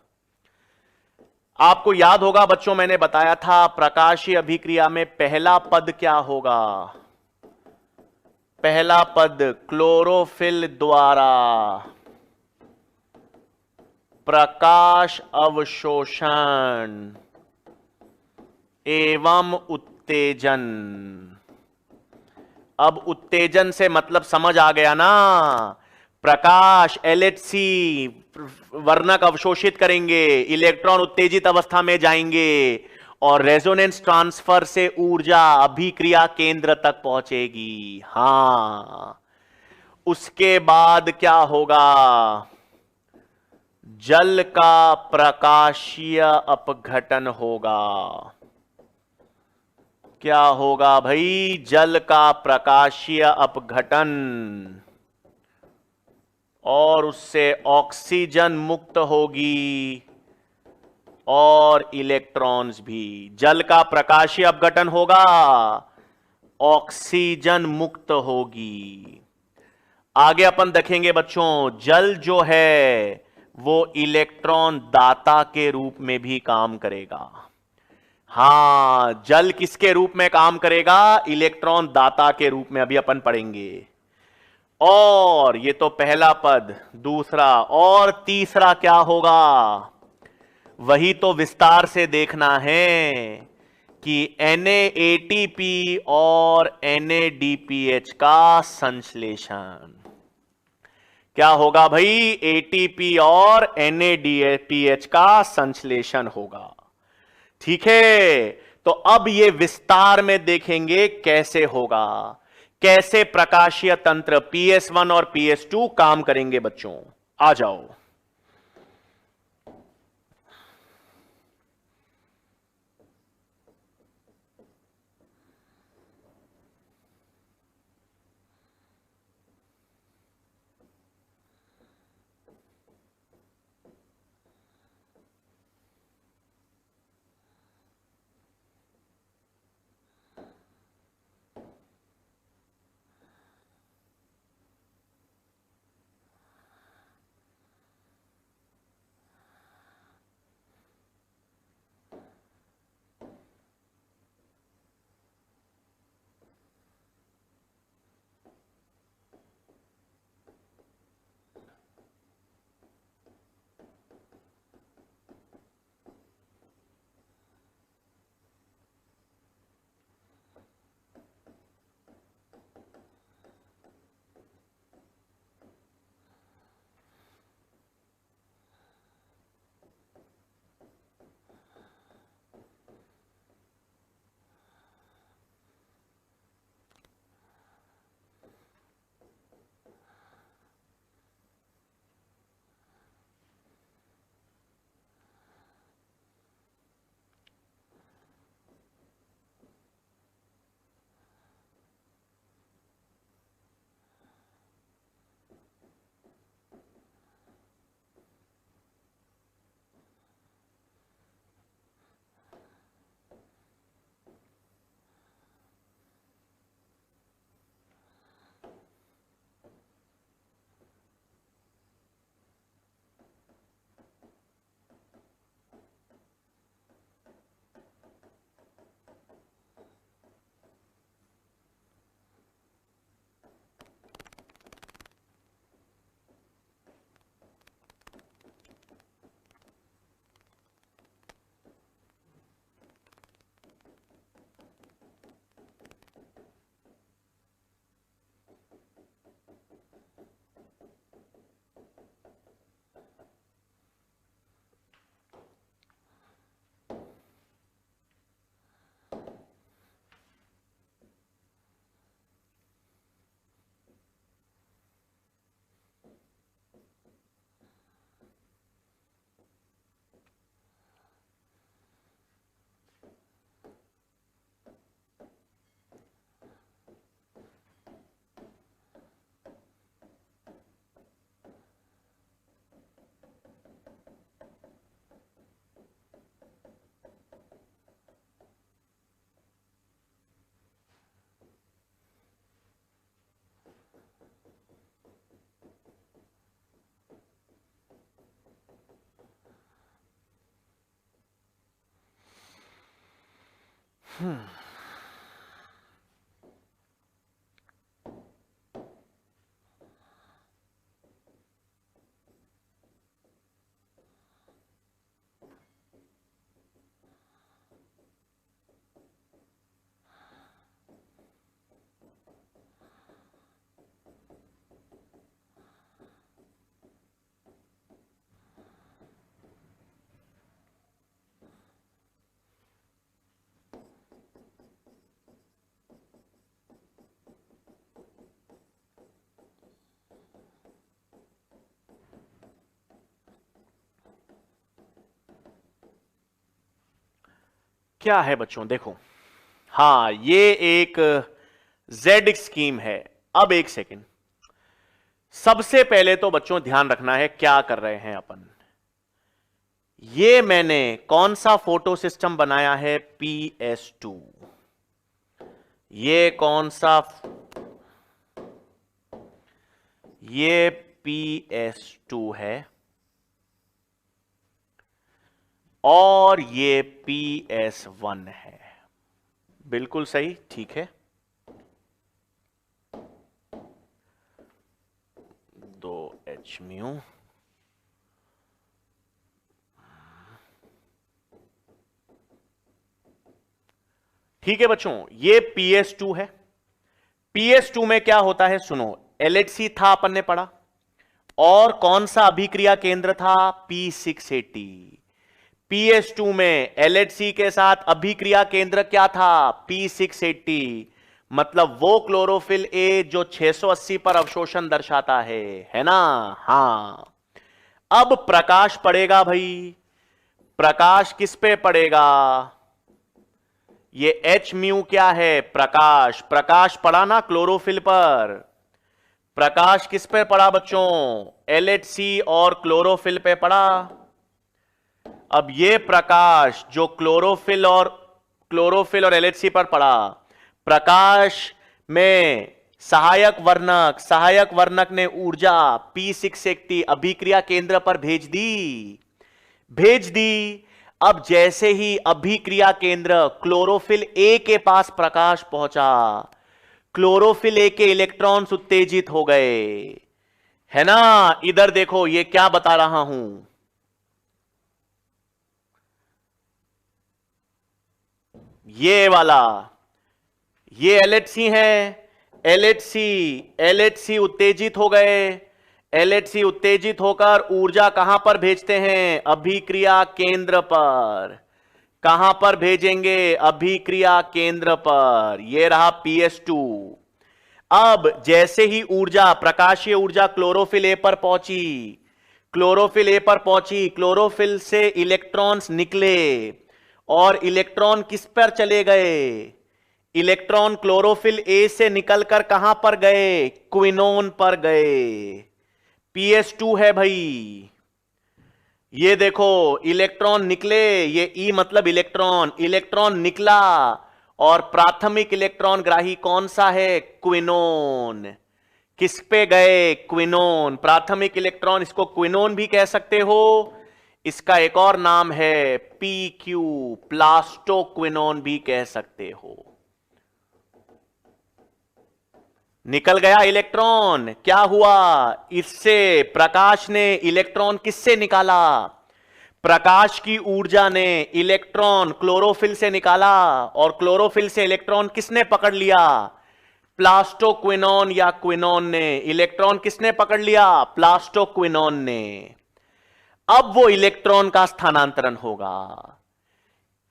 आपको याद होगा बच्चों, मैंने बताया था प्रकाशीय अभिक्रिया में पहला पद क्या होगा, पहला पद क्लोरोफिल द्वारा प्रकाश अवशोषण एवं उत्तेजन। अब उत्तेजन से मतलब समझ आ गया ना, प्रकाश LHC वर्णक अवशोषित करेंगे, इलेक्ट्रॉन उत्तेजित अवस्था में जाएंगे और रेजोनेंस ट्रांसफर से ऊर्जा अभिक्रिया केंद्र तक पहुंचेगी। हां, उसके बाद क्या होगा, जल का प्रकाशीय अपघटन होगा। क्या होगा भाई, जल का प्रकाशीय अपघटन, और उससे ऑक्सीजन मुक्त होगी और इलेक्ट्रॉन्स भी। जल का प्रकाशीय अपघटन होगा, ऑक्सीजन मुक्त होगी। आगे अपन देखेंगे बच्चों, जल जो है वो इलेक्ट्रॉन दाता के रूप में भी काम करेगा। हां, जल किसके रूप में काम करेगा, इलेक्ट्रॉन दाता के रूप में, अभी अपन पढ़ेंगे। और ये तो पहला पद, दूसरा और तीसरा क्या होगा, वही तो विस्तार से देखना है कि NaATP और NADPH का संश्लेषण क्या होगा भाई, ATP और NADPH का संश्लेषण होगा। ठीक है, तो अब ये विस्तार में देखेंगे कैसे होगा, कैसे प्रकाशीय तंत्र PS1 और PS2 काम करेंगे बच्चों। आ जाओ। क्या है बच्चों, देखो, हां ये एक जेड स्कीम है। अब एक सेकंड, सबसे पहले तो बच्चों ध्यान रखना है क्या कर रहे हैं अपन। ये मैंने कौन सा फोटो सिस्टम बनाया है, PS2। ये कौन सा, ये PS2 है और ये PS1 है। बिल्कुल सही, ठीक है। 2H म्यू, ठीक है बच्चों, ये PS2 है। PS2 में क्या होता है सुनो, LHC था अपन ने पढ़ा, और कौन सा अभिक्रिया केंद्र था, P680। PS2 में LHC के साथ अभिक्रिया केंद्र क्या था, P680। मतलब वो क्लोरोफिल ए जो 680 पर अवशोषण दर्शाता है ना। हां, अब प्रकाश पड़ेगा भाई, प्रकाश किस पे पड़ेगा? ये एच म्यू क्या है? प्रकाश। प्रकाश पड़ा ना क्लोरोफिल पर। प्रकाश किस पे पड़ा बच्चों? एलएचसी और क्लोरोफिल पे पड़ा। अब ये प्रकाश जो क्लोरोफिल और एलएचसी पर पड़ा, प्रकाश में सहायक वर्णक ने ऊर्जा P680 अभिक्रिया केंद्र पर भेज दी। अब जैसे ही अभिक्रिया केंद्र क्लोरोफिल ए के पास प्रकाश पहुंचा, क्लोरोफिल ए के इलेक्ट्रॉन्स उत्तेजित हो गए, है ना? इधर देखो, ये क्या बता रहा हूं, ये वाला, ये एलएचसी है, एलएचसी उत्तेजित हो गए। एलएचसी उत्तेजित होकर ऊर्जा कहां पर भेजते हैं? अभिक्रिया केंद्र पर। कहां पर भेजेंगे? अभिक्रिया केंद्र पर। यह रहा PS2। अब जैसे ही ऊर्जा, प्रकाशीय ऊर्जा क्लोरोफिल ए पर पहुंची, क्लोरोफिल से इलेक्ट्रॉन्स निकले और इलेक्ट्रॉन किस पर चले गए? इलेक्ट्रॉन क्लोरोफिल ए से निकलकर कहां पर गए? क्विनोन पर गए। PS2 है भाई। ये देखो, इलेक्ट्रॉन निकले, ये E मतलब इलेक्ट्रॉन निकला और प्राथमिक इलेक्ट्रॉन ग्राही कौन सा है? क्विनोन। किस पे गए? क्विनोन। प्राथमिक इलेक्ट्रॉन, इसको क्विनोन भी कह सकते हो, इसका एक और नाम है PQ, प्लास्टोक्विनोन भी कह सकते हो। निकल गया इलेक्ट्रॉन, क्या हुआ? इससे प्रकाश ने इलेक्ट्रॉन किससे निकाला? प्रकाश की ऊर्जा ने इलेक्ट्रॉन क्लोरोफिल से निकाला और क्लोरोफिल से इलेक्ट्रॉन किसने पकड़ लिया? प्लास्टोक्विनोन या क्विनोन ने। इलेक्ट्रॉन किसने पकड़ लिया? प्लास्टोक्विनोन ने। अब वो इलेक्ट्रॉन का स्थानांतरण होगा।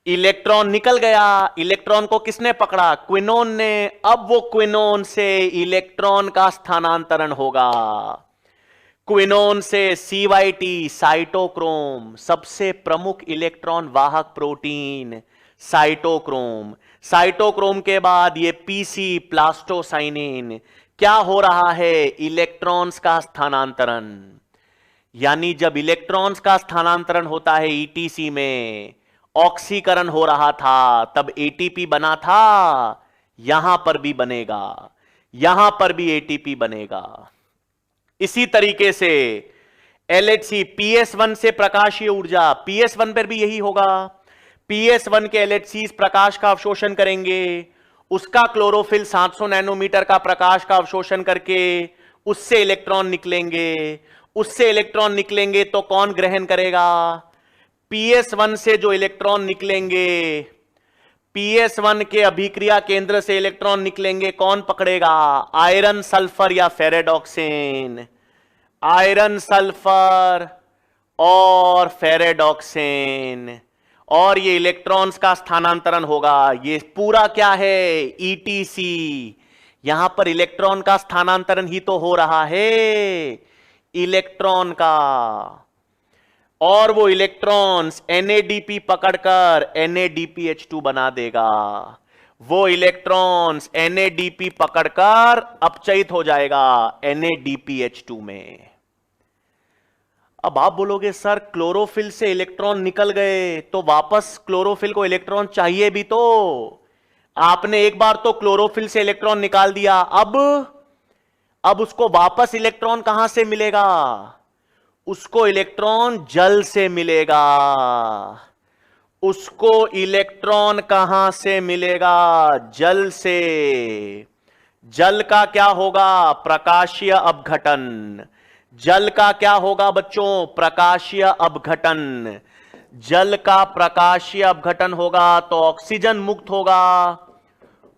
इलेक्ट्रॉन निकल गया, इलेक्ट्रॉन को किसने पकड़ा? क्विनोन ने। अब वो क्विनोन से इलेक्ट्रॉन का स्थानांतरण होगा। क्विनोन से CYT, साइटोक्रोम, सबसे प्रमुख इलेक्ट्रॉन वाहक प्रोटीन साइटोक्रोम के बाद ये PC, प्लास्टोसाइनिन। क्या हो रहा है? इलेक्ट्रॉन्स का स्थानांतरण। यानी जब इलेक्ट्रॉन्स का स्थानांतरण होता है ETC में, ऑक्सीकरण हो रहा था, तब ATP बना था। यहां पर भी बनेगा, यहां पर भी ATP बनेगा। इसी तरीके से LHC, PS1 से प्रकाशीय ऊर्जा, PS1 पर भी यही होगा। PS1 के LHC प्रकाश का अवशोषण करेंगे, उसका क्लोरोफिल 700 नैनोमीटर का प्रकाश का अवशोषण करके उससे इलेक्ट्रॉन निकलेंगे तो कौन ग्रहण करेगा? PS1 से जो इलेक्ट्रॉन निकलेंगे, PS1 के अभिक्रिया केंद्र से इलेक्ट्रॉन निकलेंगे, कौन पकड़ेगा? आयरन, सल्फर या फेरेडॉक्सिन। आयरन, सल्फर और फेरेडॉक्सिन। और ये इलेक्ट्रॉन्स का स्थानांतरण होगा। ये पूरा क्या है? ETC। यहां पर इलेक्ट्रॉन का स्थानांतरण ही तो हो रहा है, इलेक्ट्रॉन का। और वो इलेक्ट्रॉन्स NADP पकड़कर NADPH2 बना देगा। वो इलेक्ट्रॉन्स NADP पकड़कर अपचयित हो जाएगा NADPH2 में। अब आप बोलोगे सर क्लोरोफिल से इलेक्ट्रॉन निकल गए तो वापस क्लोरोफिल को इलेक्ट्रॉन चाहिए भी तो। आपने एक बार तो क्लोरोफिल से इलेक्ट्रॉन निकाल दिया, अब उसको वापस इलेक्ट्रॉन कहां से मिलेगा? उसको इलेक्ट्रॉन जल से मिलेगा। उसको इलेक्ट्रॉन कहां से मिलेगा? जल से। जल का क्या होगा? प्रकाशीय अपघटन। जल का क्या होगा बच्चों? प्रकाशीय अपघटन। जल का प्रकाशीय अपघटन होगा तो ऑक्सीजन मुक्त होगा,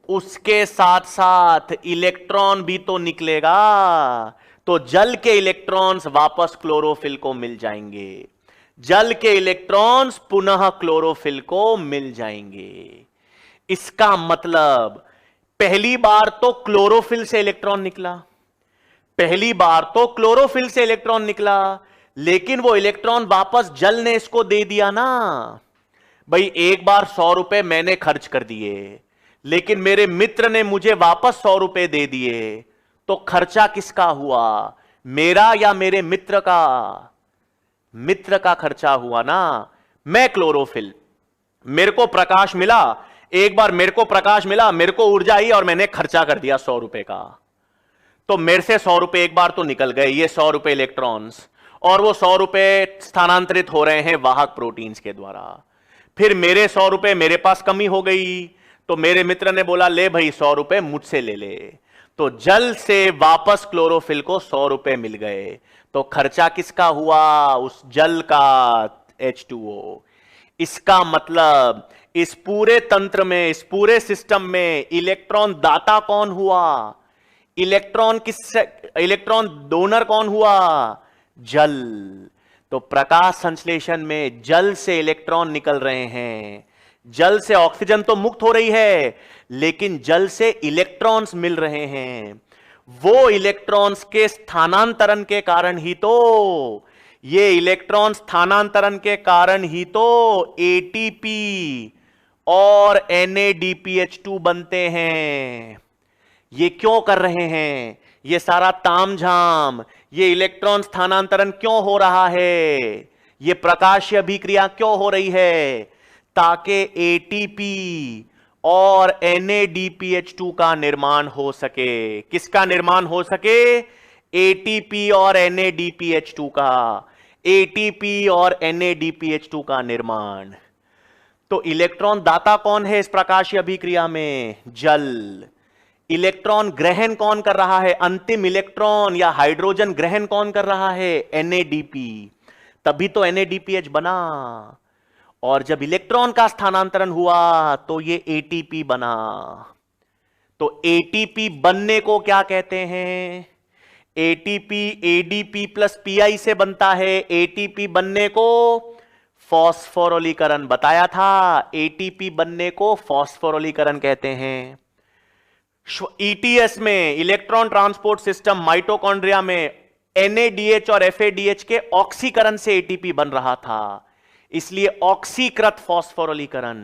उसके साथ साथ इलेक्ट्रॉन भी तो निकलेगा, तो जल के इलेक्ट्रॉन्स वापस क्लोरोफिल को मिल जाएंगे। जल के इलेक्ट्रॉन्स पुनः क्लोरोफिल को मिल जाएंगे। इसका मतलब पहली बार तो क्लोरोफिल से इलेक्ट्रॉन निकला, लेकिन वो इलेक्ट्रॉन वापस जल ने इसको दे दिया ना भाई। एक बार 100 रुपए मैंने खर्च कर दिए, लेकिन मेरे मित्र ने मुझे वापस 100 रुपए दे दिए, तो खर्चा किसका हुआ, मेरा या मेरे मित्र का? मित्र का खर्चा हुआ ना। मैं क्लोरोफिल, मेरे को प्रकाश मिला, एक बार मेरे को प्रकाश मिला, मेरे को ऊर्जा आई और मैंने खर्चा कर दिया 100 रुपए का, तो मेरे से 100 रुपए एक बार तो निकल गए, ये 100 रुपए इलेक्ट्रॉन्स, और वो 100 रुपए स्थानांतरित हो रहे हैं वाहक प्रोटीन्स के द्वारा। फिर मेरे 100 रुपए मेरे पास कमी हो गई, तो मेरे मित्र ने बोला ले भाई 100 रुपए मुझसे ले ले, तो जल से वापस क्लोरोफिल को 100 रुपए मिल गए, तो खर्चा किसका हुआ, उस जल का, H2O। इसका मतलब इस पूरे तंत्र में, इस पूरे सिस्टम में इलेक्ट्रॉन दाता कौन हुआ, इलेक्ट्रॉन डोनर कौन हुआ, जल। तो प्रकाश संश्लेषण में जल से इलेक्ट्रॉन निकल रहे हैं, जल से ऑक्सीजन तो मुक्त हो रही है, लेकिन जल से इलेक्ट्रॉन्स मिल रहे हैं। वो इलेक्ट्रॉन्स के स्थानांतरण के कारण ही तो, ये इलेक्ट्रॉन स्थानांतरण के कारण ही तो एटीपी और NADPH2 बनते हैं। ये क्यों कर रहे हैं, ये सारा तामझाम, ये इलेक्ट्रॉन स्थानांतरण क्यों हो रहा है, ये प्रकाशीय अभिक्रिया क्यों हो रही है, ताकि एटीपी और NADPH2 का निर्माण हो सके। किसका निर्माण हो सके, एटीपी और NADPH2 का, एटीपी और NADPH2 का निर्माण। तो इलेक्ट्रॉन दाता कौन है इस प्रकाशीय अभिक्रिया में, जल। इलेक्ट्रॉन ग्रहण कौन कर रहा है, अंतिम इलेक्ट्रॉन या हाइड्रोजन ग्रहण कौन कर रहा है, NADP, तभी तो NADPH बना। और जब इलेक्ट्रॉन का स्थानांतरण हुआ तो ये ATP बना। तो ATP बनने को क्या कहते हैं, ATP ADP प्लस PI से बनता है। ATP बनने को फॉस्फोरोलीकरण बताया था, ATP बनने को फॉस्फोरोलीकरण कहते हैं। ETS में, इलेक्ट्रॉन ट्रांसपोर्ट सिस्टम, माइटोकॉन्ड्रिया में NADH और FADH के ऑक्सीकरण से ATP बन रहा था, इसलिए ऑक्सीकृत फॉस्फोरोलीकरण।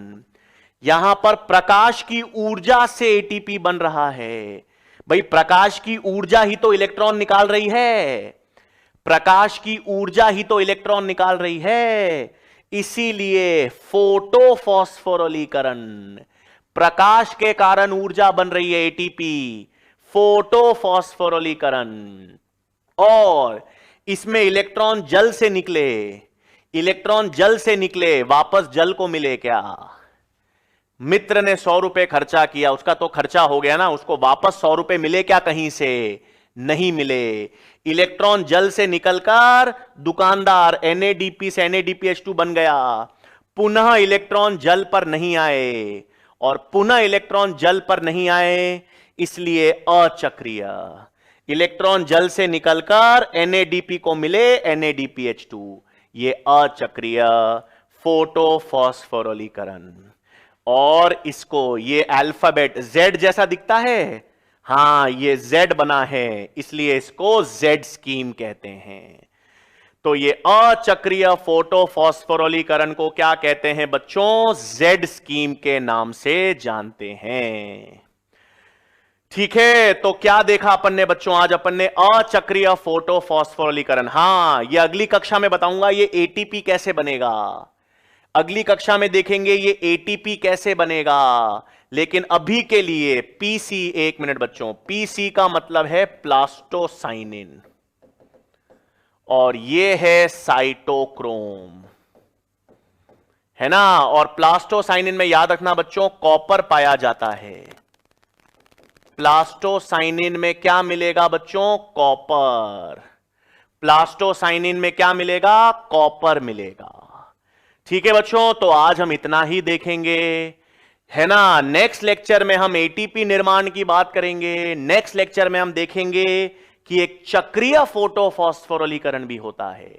यहां पर प्रकाश की ऊर्जा से ATP बन रहा है। भाई प्रकाश की ऊर्जा ही तो इलेक्ट्रॉन निकाल रही है, प्रकाश की ऊर्जा ही तो इलेक्ट्रॉन निकाल रही है, इसीलिए फोटोफॉस्फोरोलीकरण। प्रकाश के कारण ऊर्जा बन रही है ATP, फोटोफॉस्फोरोलीकरण। और इसमें इलेक्ट्रॉन जल से निकले, इलेक्ट्रॉन जल से निकले, वापस जल को मिले क्या, मित्र ने 100 रुपए खर्चा किया, उसका तो खर्चा हो गया ना, उसको वापस 100 रुपए मिले क्या कहीं से, नहीं मिले। इलेक्ट्रॉन जल से निकलकर दुकानदार NADP से NADPH2 बन गया, पुनः इलेक्ट्रॉन जल पर नहीं आए, और पुनः इलेक्ट्रॉन जल पर नहीं आए, इसलिए अचक्रीय। इलेक्ट्रॉन जल से निकलकर NADP को मिले NADPH2, ये अचक्रीय फोटोफॉस्फोरोलीकरण। और इसको, ये अल्फाबेट Z जैसा दिखता है, हां ये Z बना है, इसलिए इसको Z स्कीम कहते हैं। तो ये अचक्रीय फोटोफॉस्फोरोलीकरण को क्या कहते हैं बच्चों, Z स्कीम के नाम से जानते हैं। ठीक है, तो क्या देखा अपन ने बच्चों, आज अपन ने अचक्रीय फोटोफॉस्फोरोलीकरण। हां, ये अगली कक्षा में बताऊंगा ये ATP कैसे बनेगा, अगली कक्षा में देखेंगे ये ATP कैसे बनेगा। लेकिन अभी के लिए PC, एक मिनट बच्चों, PC का मतलब है प्लास्टोसाइनिन, और ये है साइटोक्रोम, है ना। और प्लास्टोसाइनिन में याद रखना बच्चों, कॉपर पाया जाता है। प्लास्टोसाइनिन में क्या मिलेगा बच्चों, कॉपर। प्लास्टोसाइनिन में क्या मिलेगा, कॉपर मिलेगा। ठीक है बच्चों, तो आज हम इतना ही देखेंगे, है ना। नेक्स्ट लेक्चर में हम ATP निर्माण की बात करेंगे। नेक्स्ट लेक्चर में हम देखेंगे कि एक चक्रीय फोटोफॉस्फोरोलीकरण भी होता है।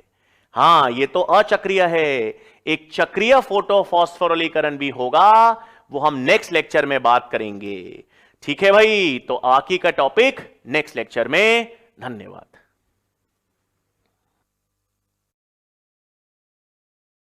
हां, ये तो अचक्रीय है, एक चक्रीय फोटोफॉस्फोरोलीकरण भी होगा, वो हम नेक्स्ट लेक्चर में बात करेंगे। ठीक है भाई, तो बाकी का टॉपिक नेक्स्ट लेक्चर में। धन्यवाद।